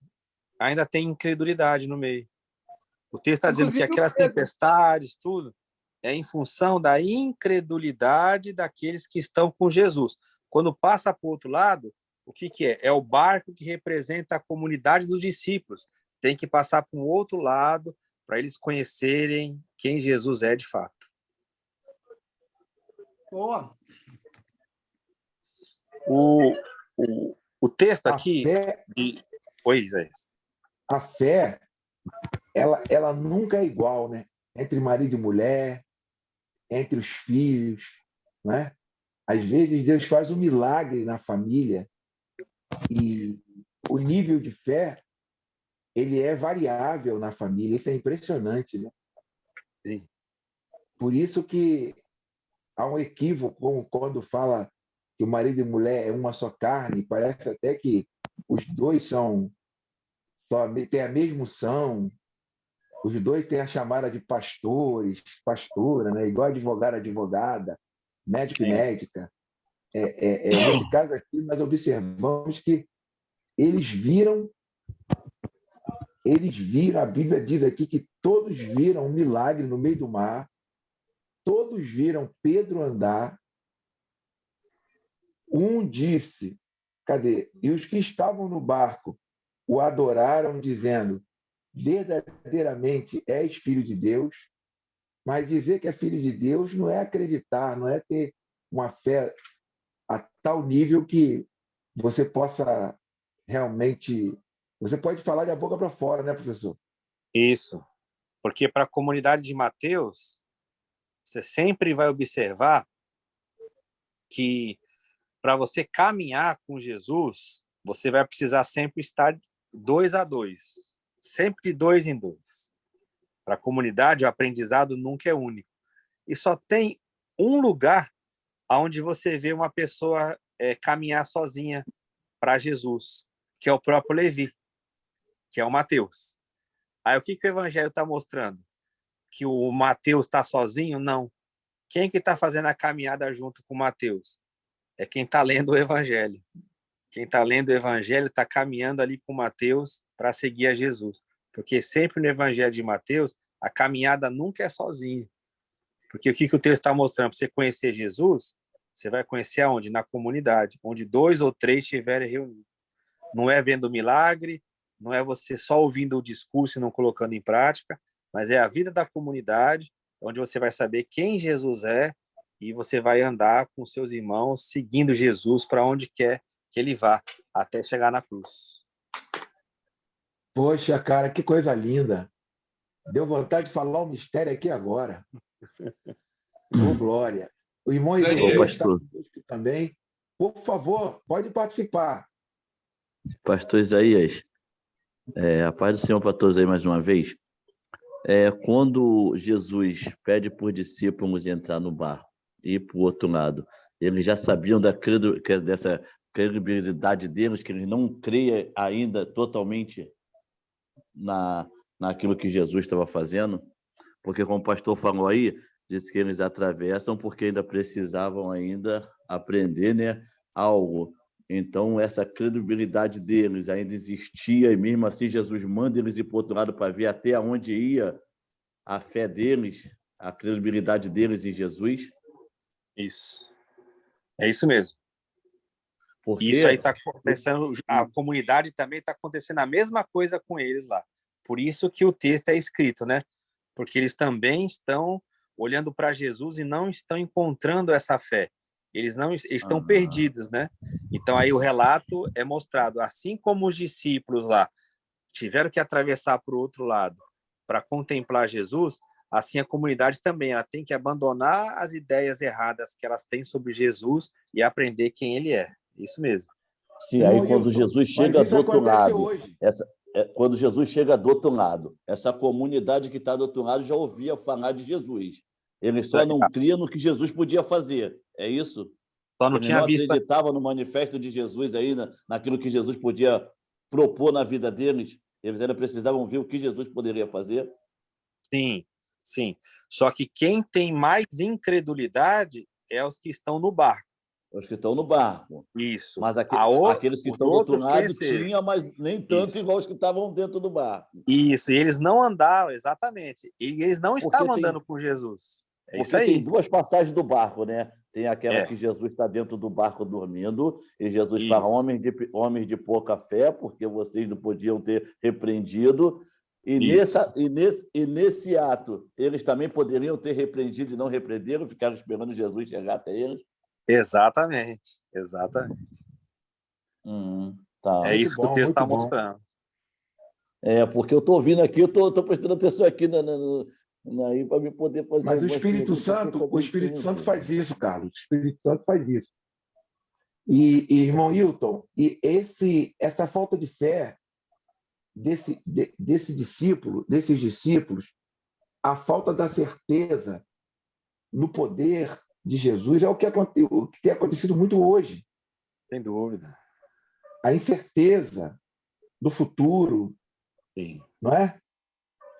ainda tem incredulidade no meio. O texto está dizendo que inclusive o aquelas Pedro. tempestades, tudo, é em função da incredulidade daqueles que estão com Jesus. Quando passa para o outro lado, o que é? É o barco que representa a comunidade dos discípulos. Tem que passar para o outro lado para eles conhecerem quem Jesus é de fato. Boa. O texto A aqui fé, de... Oi, Isaías. a fé ela nunca é igual, né? Entre marido e mulher, entre os filhos, né? Às vezes Deus faz um milagre na família e o nível de fé ele é variável na família. Isso é impressionante, né? Sim. Por isso que há um equívoco quando fala que o marido e mulher é uma só carne. Parece até que os dois têm a mesma unção. Os dois têm a chamada de pastores, pastora, né? Igual advogado, advogada, médico e Sim. médica. Nesse caso aqui, nós observamos que eles viram, a Bíblia diz aqui que todos viram um milagre no meio do mar, todos viram Pedro andar. Um disse, cadê? E os que estavam no barco o adoraram, dizendo: verdadeiramente és filho de Deus. Mas dizer que é filho de Deus não é acreditar, não é ter uma fé a tal nível que você possa realmente. Você pode falar de boca para fora, né, professor? Isso. Porque para a comunidade de Mateus, você sempre vai observar que para você caminhar com Jesus, você vai precisar sempre estar 2 a 2, sempre de 2 em 2. Para a comunidade, o aprendizado nunca é único. E só tem um lugar onde você vê uma pessoa caminhar sozinha para Jesus, que é o próprio Levi, que é o Mateus. Aí o que o Evangelho está mostrando? Que o Mateus está sozinho? Não. Quem que está fazendo a caminhada junto com o Mateus? É quem está lendo o Evangelho. Quem está lendo o Evangelho está caminhando ali com Mateus para seguir a Jesus. Porque sempre no Evangelho de Mateus, a caminhada nunca é sozinha. Porque o que o texto está mostrando? Para você conhecer Jesus, você vai conhecer aonde? Na comunidade, onde 2 ou 3 estiverem reunidos. Não é vendo milagre, não é você só ouvindo o discurso e não colocando em prática, mas é a vida da comunidade, onde você vai saber quem Jesus é e você vai andar com seus irmãos, seguindo Jesus para onde quer que ele vá, até chegar na cruz. Poxa, cara, que coisa linda. Deu vontade de falar o mistério aqui agora. Ô, glória. O irmão Ezequiel está conosco também. Por favor, pode participar. Pastor Isaías, a paz do Senhor para todos aí mais uma vez. Quando Jesus pede por discípulos entrar no barco e ir para o outro lado, eles já sabiam dessa credibilidade deles, que eles não criam ainda totalmente naquilo que Jesus estava fazendo, porque como o pastor falou aí, disse que eles atravessam porque ainda precisavam ainda aprender, né, algo. Então, essa credibilidade deles ainda existia, e mesmo assim Jesus manda eles ir para o outro lado para ver até onde ia a fé deles, a credibilidade deles em Jesus. Isso. É isso mesmo. Porque isso aí está acontecendo, a comunidade também está acontecendo a mesma coisa com eles lá. Por isso que o texto é escrito, né? Porque eles também estão olhando para Jesus e não estão encontrando essa fé. Eles estão perdidos, né? Então aí o relato é mostrado, assim como os discípulos lá tiveram que atravessar para o outro lado para contemplar Jesus, assim a comunidade também, ela tem que abandonar as ideias erradas que elas têm sobre Jesus e aprender quem ele é. Isso mesmo. Sim, aí quando Jesus chega do outro lado, quando Jesus chega do outro lado, essa comunidade que está do outro lado já ouvia falar de Jesus. Eles só não criam no que Jesus podia fazer. É isso? Só não Eles tinha não visto. acreditavam no manifesto de Jesus aí, naquilo que Jesus podia propor na vida deles. Eles ainda precisavam ver o que Jesus poderia fazer. Sim, sim. Só que quem tem mais incredulidade é os que estão no barco. Os que estão no barco. Isso. Mas aqueles que Os estão do outro outros lado conheceram. tinha, mas nem tanto Isso. igual os que estavam dentro do barco. Isso, e eles não andaram, exatamente. E eles não Porque estavam tem- andando com Jesus. É isso Porque tem aí. duas passagens do barco, né? Tem aquela É. que Jesus está dentro do barco dormindo, e Jesus fala, Isso. homens de pouca fé, porque vocês não podiam ter repreendido. E Isso. nesse ato, eles também poderiam ter repreendido e não repreenderam, ficaram esperando Jesus chegar até eles. Exatamente. Exatamente. Tá. É Muito isso que o bom, texto está muito bom. mostrando. Porque eu estou ouvindo aqui, eu estou prestando atenção aqui aí para me poder fazer Mas o algumas Espírito perguntas que eu Santo, também o Espírito tenho. Santo faz isso, Carlos. O Espírito Santo faz isso. E irmão Hilton, e essa falta de fé desses discípulos, a falta da certeza no poder de Jesus é o que tem acontecido muito hoje. Sem dúvida. A incerteza do futuro, Sim. não é?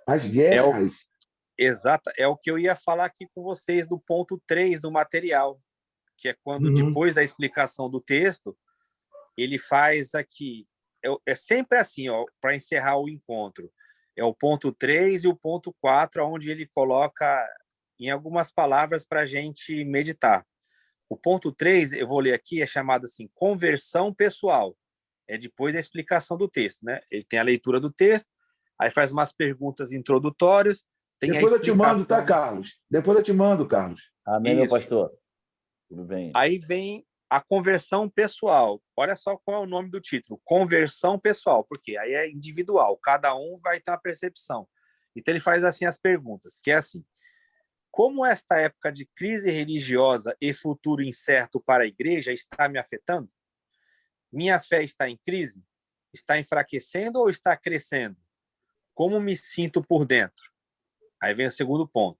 As guerras. Exato. É o que eu ia falar aqui com vocês do ponto 3 do material, que é quando, depois da explicação do texto, ele faz aqui. É sempre assim, para encerrar o encontro. É o ponto 3 e o ponto 4, onde ele coloca em algumas palavras para a gente meditar. O ponto 3, eu vou ler aqui, é chamado assim, conversão pessoal. É depois da explicação do texto, né? Ele tem a leitura do texto, aí faz umas perguntas introdutórias, tem Depois a eu te mando, tá, explicação. Carlos? Depois eu te mando, Carlos. Amém, meu Isso. pastor. Tudo bem. Aí vem a conversão pessoal. Olha só qual é o nome do título. Conversão pessoal. Por quê? Aí é individual. Cada um vai ter uma percepção. Então ele faz assim as perguntas, que é assim. Como esta época de crise religiosa e futuro incerto para a igreja está me afetando? Minha fé está em crise? Está enfraquecendo ou está crescendo? Como me sinto por dentro? Aí vem o segundo ponto.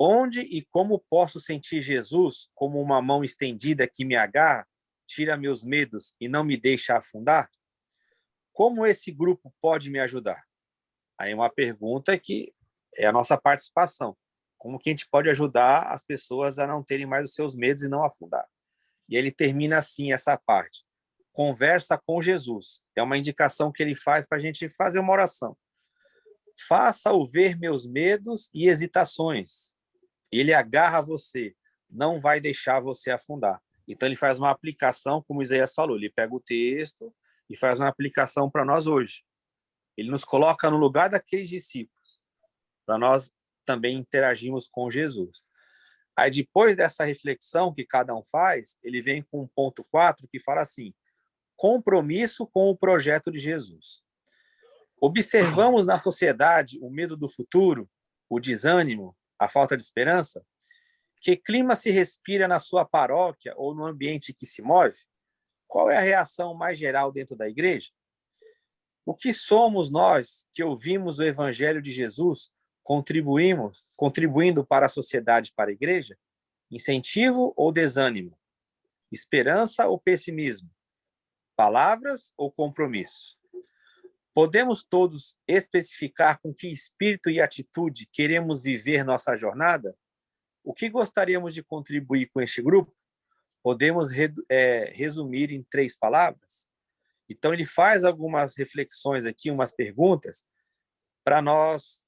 Onde e como posso sentir Jesus como uma mão estendida que me agarra, tira meus medos e não me deixa afundar? Como esse grupo pode me ajudar? Aí uma pergunta que é a nossa participação. Como que a gente pode ajudar as pessoas a não terem mais os seus medos e não afundar? E ele termina assim essa parte. Conversa com Jesus. É uma indicação que ele faz para a gente fazer uma oração. Faça-o ver meus medos e hesitações. Ele agarra você, não vai deixar você afundar. Então ele faz uma aplicação, como Isaías falou, ele pega o texto e faz uma aplicação para nós hoje. Ele nos coloca no lugar daqueles discípulos, para nós também interagirmos com Jesus. Aí depois dessa reflexão que cada um faz, ele vem com um ponto 4 que fala assim, compromisso com o projeto de Jesus. Observamos na sociedade o medo do futuro, o desânimo, a falta de esperança? Que clima se respira na sua paróquia ou no ambiente que se move? Qual é a reação mais geral dentro da igreja? O que somos nós que ouvimos o evangelho de Jesus, contribuindo para a sociedade, para a igreja? Incentivo ou desânimo? Esperança ou pessimismo? Palavras ou compromisso? Podemos todos especificar com que espírito e atitude queremos viver nossa jornada? O que gostaríamos de contribuir com este grupo? Podemos resumir em 3 palavras? Então, ele faz algumas reflexões aqui, umas perguntas, para nós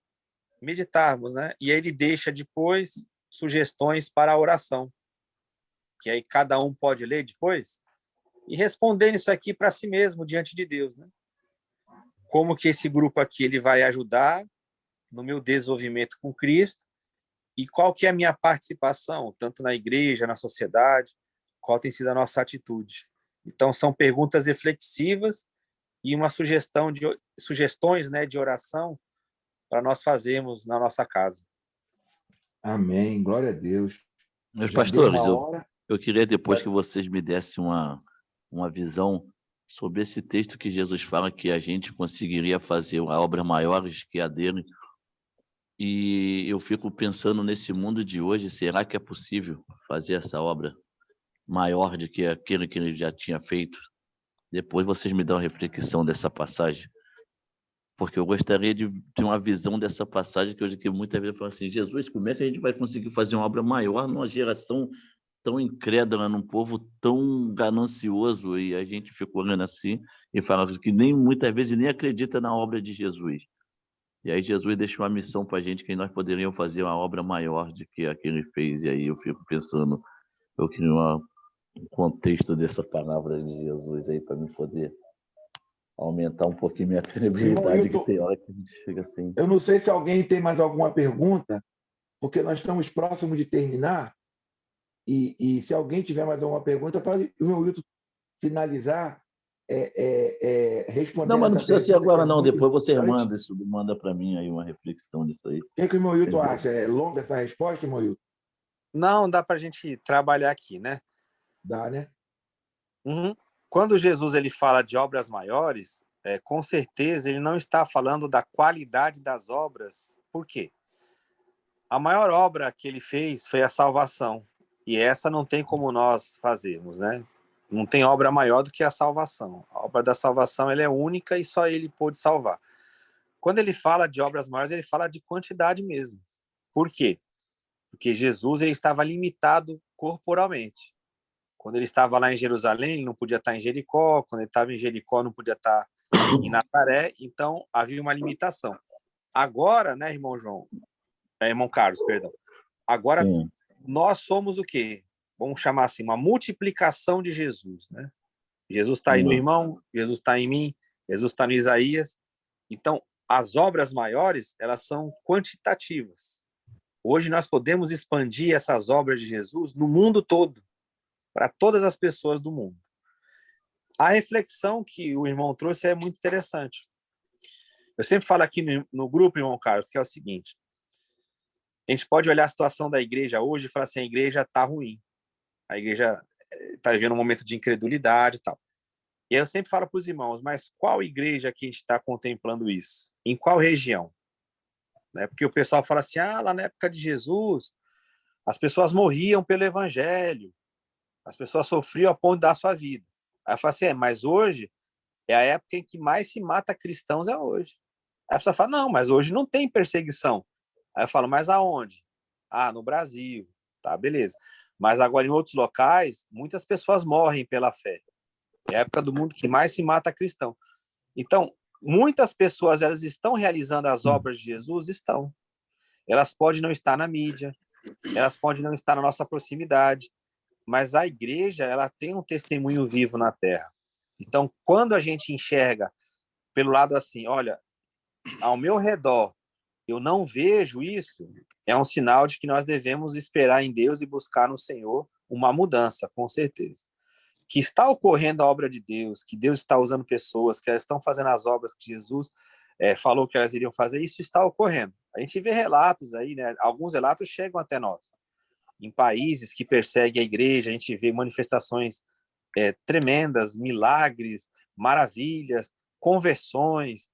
meditarmos, né? E aí ele deixa depois sugestões para a oração, que aí cada um pode ler depois e responder isso aqui para si mesmo, diante de Deus, né? Como que esse grupo aqui ele vai ajudar no meu desenvolvimento com Cristo e qual que é a minha participação, tanto na igreja, na sociedade, qual tem sido a nossa atitude. Então, são perguntas reflexivas e uma sugestões, né, de oração para nós fazermos na nossa casa. Amém. Glória a Deus. Meus Já deu pastores, uma hora. eu queria depois que vocês me dessem uma visão sobre esse texto que Jesus fala que a gente conseguiria fazer obras maiores que a dele. E eu fico pensando nesse mundo de hoje, será que é possível fazer essa obra maior do que aquele que ele já tinha feito? Depois vocês me dão a reflexão dessa passagem. porque eu gostaria de ter uma visão dessa passagem que muitas vezes eu falo assim, Jesus, como é que a gente vai conseguir fazer uma obra maior numa geração tão incrédula, num povo tão ganancioso? E a gente fica olhando assim e fala que nem muitas vezes nem acredita na obra de Jesus. E aí Jesus deixa uma missão para a gente que nós poderíamos fazer uma obra maior do que a que ele fez. E aí eu fico pensando, eu queria um contexto dessa palavra de Jesus aí para me poder aumentar um pouquinho minha credibilidade, que tem hora que a gente fica assim. Eu não sei se alguém tem mais alguma pergunta, porque nós estamos próximos de terminar, e se alguém tiver mais alguma pergunta, pode o meu Wilton finalizar respondendo. Não, mas não precisa ser agora, não. Depois você importante. manda para mim aí uma reflexão disso aí. O que o meu Wilton acha? É longa essa resposta, meu Wilton? Não, dá para a gente trabalhar aqui, né? Dá, né? Uhum. Quando Jesus ele fala de obras maiores, com certeza ele não está falando da qualidade das obras. Por quê? A maior obra que ele fez foi a salvação. E essa não tem como nós fazermos, né? Não tem obra maior do que a salvação. A obra da salvação ela é única e só ele pôde salvar. Quando ele fala de obras maiores, ele fala de quantidade mesmo. Por quê? Porque Jesus ele estava limitado corporalmente. Quando ele estava lá em Jerusalém, ele não podia estar em Jericó. Quando ele estava em Jericó, não podia estar em Nazaré. Então, havia uma limitação. Agora, né, irmão Carlos, perdão. Agora, sim, nós somos o quê? Vamos chamar assim, uma multiplicação de Jesus, né? Jesus está aí no irmão, Jesus está em mim, Jesus está no Isaías. Então, as obras maiores, elas são quantitativas. Hoje nós podemos expandir essas obras de Jesus no mundo todo, para todas as pessoas do mundo. A reflexão que o irmão trouxe é muito interessante. Eu sempre falo aqui no grupo, irmão Carlos, que é o seguinte: a gente pode olhar a situação da igreja hoje e falar assim, a igreja está ruim. A igreja está vivendo um momento de incredulidade e tal. E aí eu sempre falo para os irmãos, mas qual igreja que a gente está contemplando isso? Em qual região? Né? Porque o pessoal fala assim, lá na época de Jesus, as pessoas morriam pelo evangelho, as pessoas sofriam a ponto de dar a sua vida. Aí eu falo assim, mas hoje é a época em que mais se mata cristãos, é hoje. Aí a pessoa fala, não, mas hoje não tem perseguição. Aí eu falo, mas aonde? No Brasil. Tá, beleza. Mas agora em outros locais, muitas pessoas morrem pela fé. É a época do mundo que mais se mata cristão. Então, muitas pessoas, elas estão realizando as obras de Jesus? Estão. Elas podem não estar na mídia, elas podem não estar na nossa proximidade, mas a igreja, ela tem um testemunho vivo na terra. Então, quando a gente enxerga pelo lado assim, olha, ao meu redor, eu não vejo isso, é um sinal de que nós devemos esperar em Deus e buscar no Senhor uma mudança, com certeza. Que está ocorrendo a obra de Deus, que Deus está usando pessoas, que elas estão fazendo as obras que Jesus falou que elas iriam fazer, isso está ocorrendo. A gente vê relatos aí, né? Alguns relatos chegam até nós. Em países que perseguem a igreja, a gente vê manifestações tremendas, milagres, maravilhas, conversões,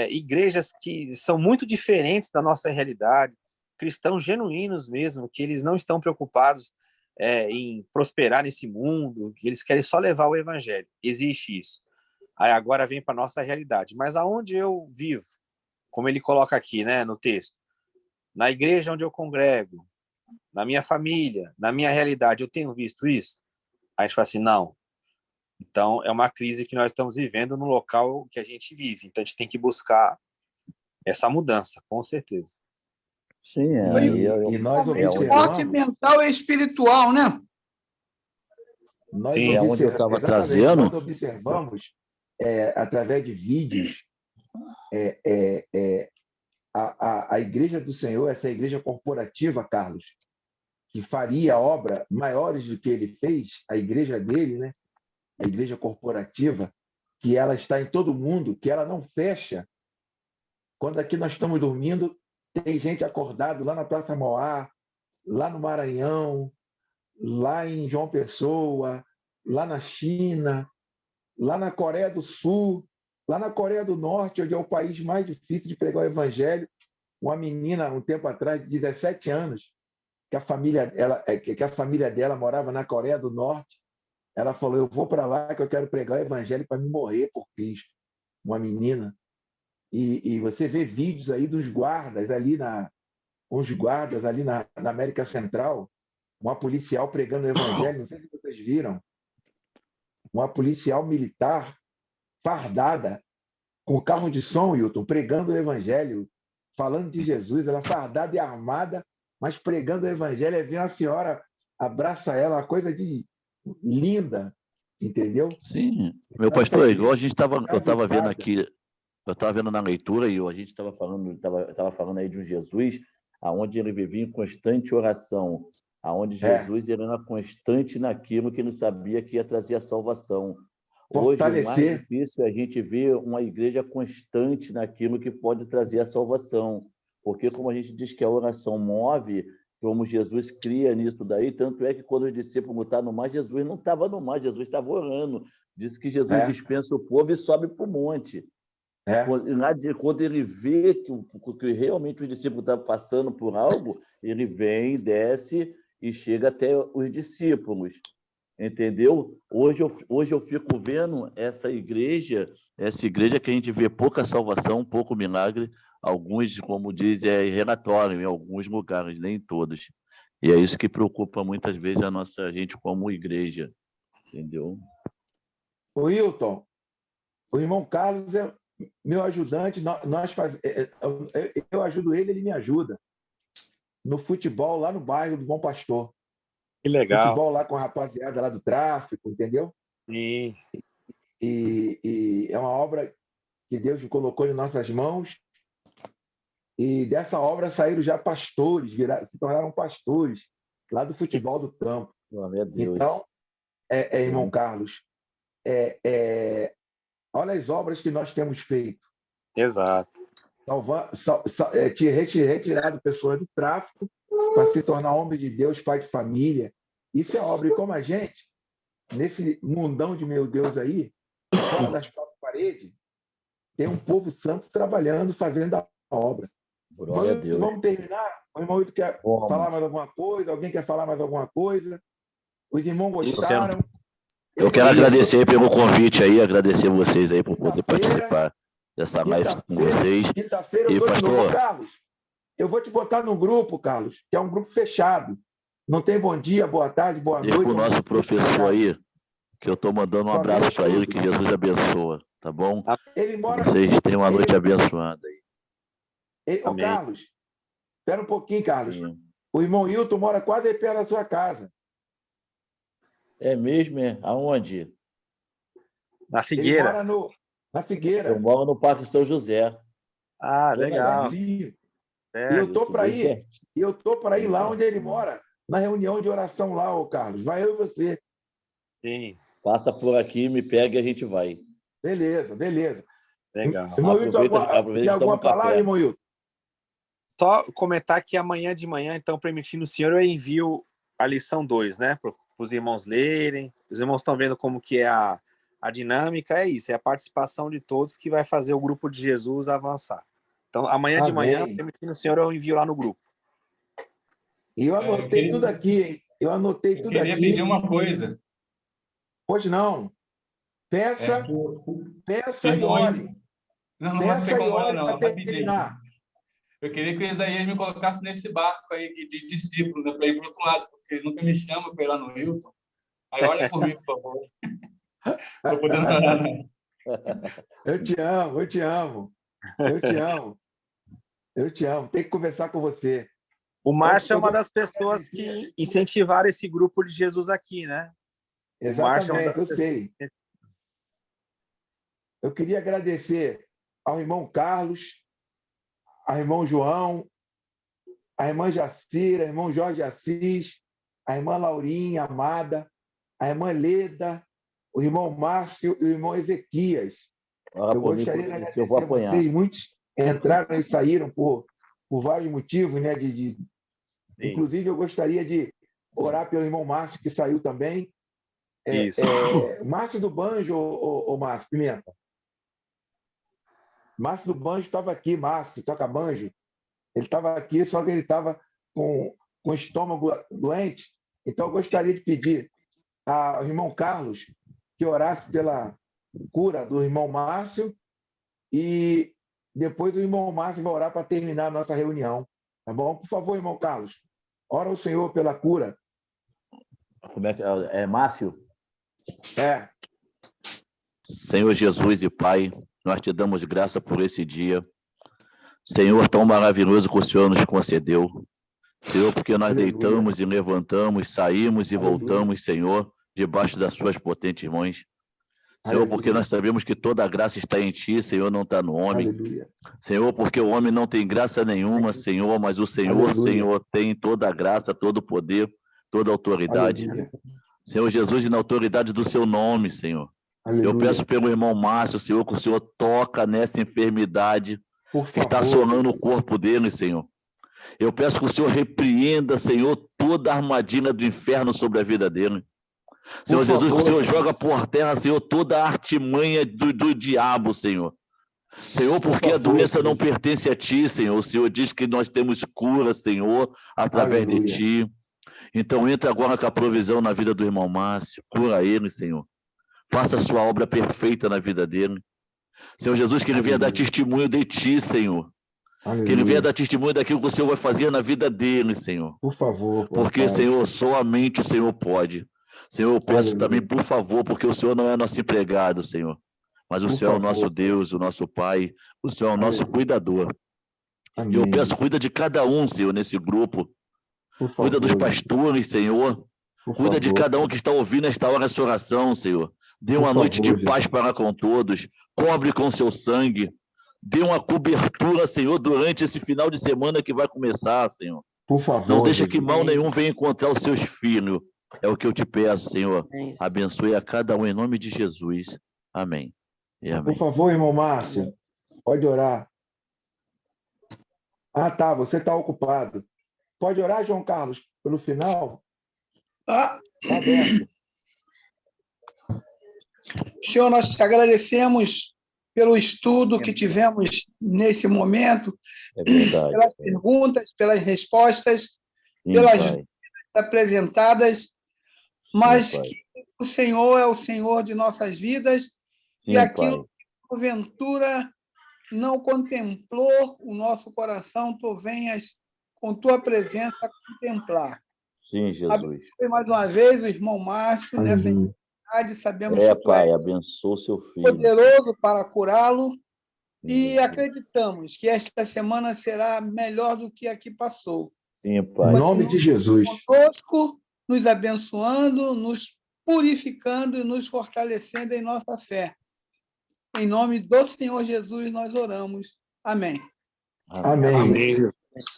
igrejas que são muito diferentes da nossa realidade, cristãos genuínos mesmo, que eles não estão preocupados em prosperar nesse mundo, que eles querem só levar o evangelho. Existe isso. Aí agora vem para a nossa realidade. Mas aonde eu vivo, como ele coloca aqui, né, no texto, na igreja onde eu congrego, na minha família, na minha realidade, eu tenho visto isso? Aí a gente fala assim, não. Então, é uma crise que nós estamos vivendo no local que a gente vive. Então, a gente tem que buscar essa mudança, com certeza. Sim, e nós esporte mental e espiritual, né? Nós onde eu estava trazendo. Nós observamos, através de vídeos, a Igreja do Senhor, essa igreja corporativa, Carlos, que faria obra maiores do que ele fez, a igreja dele, né? A igreja corporativa, que ela está em todo mundo, que ela não fecha. Quando aqui nós estamos dormindo, tem gente acordado lá na Praça Mauá, lá no Maranhão, lá em João Pessoa, lá na China, lá na Coreia do Sul, lá na Coreia do Norte, onde é o país mais difícil de pregar o evangelho. Uma menina, um tempo atrás, de 17 anos, que a família dela morava na Coreia do Norte, ela falou, eu vou para lá que eu quero pregar o evangelho para me morrer por Cristo. Uma menina. E você vê vídeos aí dos guardas ali na América Central, uma policial pregando o evangelho, não sei se vocês viram, uma policial militar fardada, com carro de som, Wilton, pregando o evangelho, falando de Jesus, ela fardada e armada, mas pregando o evangelho, aí vem a senhora, abraça ela, uma coisa de linda, entendeu? Sim, meu pastor, igual a gente estava, eu estava vendo aqui, eu estava vendo na leitura e a gente estava falando aí de um Jesus aonde ele vivia em constante oração, aonde Jesus era constante naquilo que ele sabia que ia trazer a salvação. Hoje, o mais difícil é a gente ver uma igreja constante naquilo que pode trazer a salvação, porque como a gente diz que a oração move, como Jesus cria nisso daí, tanto é que quando os discípulos estavam no mar, Jesus não estava no mar, Jesus estava orando. Diz que Jesus dispensa o povo e sobe para o monte. Quando ele vê que realmente os discípulos estavam passando por algo, ele vem, desce e chega até os discípulos. Entendeu? Hoje eu fico vendo essa igreja que a gente vê pouca salvação, pouco milagre, alguns, como diz, é relatório em alguns lugares, nem em todos. E é isso que preocupa muitas vezes a nossa gente como igreja, entendeu? O Wilton, o irmão Carlos é meu ajudante, eu ajudo ele, ele me ajuda. No futebol, lá no bairro do Bom Pastor. Que legal. Futebol lá com a rapaziada lá do tráfico, entendeu? Sim. E é uma obra que Deus colocou em nossas mãos. E dessa obra saíram já pastores, se tornaram pastores lá do futebol do campo. Glória a Deus. Então, irmão Carlos, olha as obras que nós temos feito. Exato. Retirado pessoas do tráfico para se tornar homem de Deus, pai de família. Isso é obra. E como a gente, nesse mundão de meu Deus aí, fora das quatro paredes, tem um povo santo trabalhando, fazendo a obra. Vamos terminar? O irmão Wilton quer falar mais alguma coisa? Alguém quer falar mais alguma coisa? Os irmãos gostaram? Eu quero agradecer pelo convite aí, agradecer vocês aí por poder participar dessa live com vocês. Quinta-feira eu estou de novo. Carlos, eu vou te botar no grupo, Carlos, que é um grupo fechado. Não tem bom dia, boa tarde, boa noite. Diz para o nosso professor aí, que eu estou mandando um abraço para ele, que Jesus abençoa, tá bom? Vocês tenham uma noite abençoada aí. Ô, Carlos, espera um pouquinho, Carlos. O irmão Wilton mora quase aí perto da sua casa. É mesmo? Aonde? Na Figueira. Ele mora na Figueira. Eu moro no Parque São José. Ah, legal. E eu estou para ir lá onde ele mora, na reunião de oração lá, ô Carlos. Vai eu e você. Sim. Passa por aqui, me pega e a gente vai. Beleza. Legal. Irmão Wilton, tem alguma palavra, irmão Wilton? Só comentar que amanhã de manhã, então, permitindo o senhor, eu envio a lição 2, né? Para os irmãos lerem. Os irmãos estão vendo como que é a dinâmica. É isso, é a participação de todos que vai fazer o grupo de Jesus avançar. Então, amanhã de manhã, permitindo o senhor, eu envio lá no grupo. E eu anotei tudo aqui, hein? Eu queria pedir uma coisa. Pois não. Peça e ore. Não vai ser agora, não. Terminar. Eu queria que o Isaías me colocasse nesse barco aí de discípulo, né, para ir para o outro lado, porque ele nunca me chama para ir lá no Hilton. Aí olha por mim, por favor. Estou podendo parar, não. Eu te amo. Tem que conversar com você. O Márcio é uma das pessoas que incentivaram esse grupo de Jesus aqui, né? Exatamente, eu sei. Eu queria agradecer ao irmão Carlos, ao irmão João, à irmã Jacira, ao irmão Jorge Assis, à irmã Laurinha, amada, à irmã Leda, o irmão Márcio e o irmão Ezequias. Eu gostaria de agradecer a vocês. Muitos entraram e saíram por vários motivos, né? Inclusive, eu gostaria de orar pelo irmão Márcio, que saiu também. Márcio do Banjo, ou Márcio Pimenta? Márcio do Banjo estava aqui, Márcio, toca banjo. Ele estava aqui, só que ele estava com o estômago doente. Então, eu gostaria de pedir ao irmão Carlos que orasse pela cura do irmão Márcio e Depois o irmão Márcio vai orar para terminar a nossa reunião. Tá bom? Por favor, irmão Carlos, ora ao Senhor pela cura. Como é que é, Márcio? É. Senhor Jesus e Pai, nós te damos graça por esse dia. Senhor, tão maravilhoso que o Senhor nos concedeu. Senhor, porque nós Aleluia. deitamos e levantamos, saímos e Aleluia. voltamos, Senhor, debaixo das suas potentes mãos. Senhor, Aleluia. porque nós sabemos que toda a graça está em Ti, Senhor, não está no homem. Aleluia. Senhor, porque o homem não tem graça nenhuma, Senhor, mas o Senhor, Aleluia. Senhor, tem toda a graça, todo o poder, toda a autoridade. Aleluia. Senhor Jesus, e na autoridade do Seu nome, Senhor. Aleluia. Eu peço pelo irmão Márcio, Senhor, que o Senhor toca nessa enfermidade Por que está favor. assolando o corpo dele, Senhor. Eu peço que o Senhor repreenda, Senhor, toda a armadilha do inferno sobre a vida dele. Senhor Jesus, que o Senhor joga por terra, Senhor, toda a artimanha do diabo, Senhor. Senhor, porque a doença não pertence a Ti, Senhor. O Senhor diz que nós temos cura, Senhor, através de Ti. Então, entra agora com a provisão na vida do irmão Márcio. Cura ele, Senhor. Faça a sua obra perfeita na vida dele. Senhor Jesus, que ele venha dar testemunho de Ti, Senhor. Aleluia. Que ele venha dar testemunho daquilo que o Senhor vai fazer na vida dele, Senhor. Por favor. Porque, Pai. Senhor, somente o Senhor pode. Senhor, eu peço Aleluia. também, por favor, porque o Senhor não é nosso empregado, Senhor. Mas o Por Senhor é o favor. nosso Deus, o nosso Pai. O Senhor é o nosso Aleluia. cuidador. Amém. E eu peço, cuida de cada um, Senhor, nesse grupo. Por favor. Cuida dos pastores, Senhor. Por Cuida de favor. cada um que está ouvindo esta hora essa oração, Senhor. Dê Por uma noite favor, de paz para com todos. Cobre com seu sangue. Dê uma cobertura, Senhor, durante esse final de semana que vai começar, Senhor. Por favor. Não deixa que Jesus. mal nenhum venha encontrar os seus filhos. É o que eu te peço, Senhor. Abençoe a cada um em nome de Jesus. Amém. E amém. Por favor, irmão Márcio, pode orar. Ah, tá, você está ocupado. Pode orar, João Carlos, pelo final? Ah, Está aberto. Senhor, nós te agradecemos pelo estudo que tivemos nesse momento, É verdade. pelas perguntas, pelas respostas, Sim, pelas Pai. apresentadas, mas Sim, Pai. que o Senhor é o Senhor de nossas vidas e Sim, aquilo Pai. que porventura não contemplou o nosso coração, tu venhas com tua presença contemplar. Sim, Jesus. Abençoe mais uma vez o irmão Márcio nessa Aleluia. enfermidade, sabemos É, que tu Pai, és abençoa o seu filho. poderoso para curá-lo e Jesus. acreditamos que esta semana será melhor do que a que passou. Sim, Em Pai. nome de Jesus. Conosco, nos abençoando, nos purificando e nos fortalecendo em nossa fé. Em nome do Senhor Jesus nós oramos. Amém. Amém. Amém.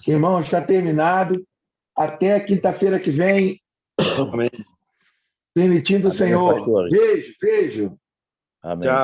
Irmão, está terminado. Até quinta-feira que vem, Amém. permitindo o Amém, Senhor. pastores. Beijo, beijo. Amém. Tchau.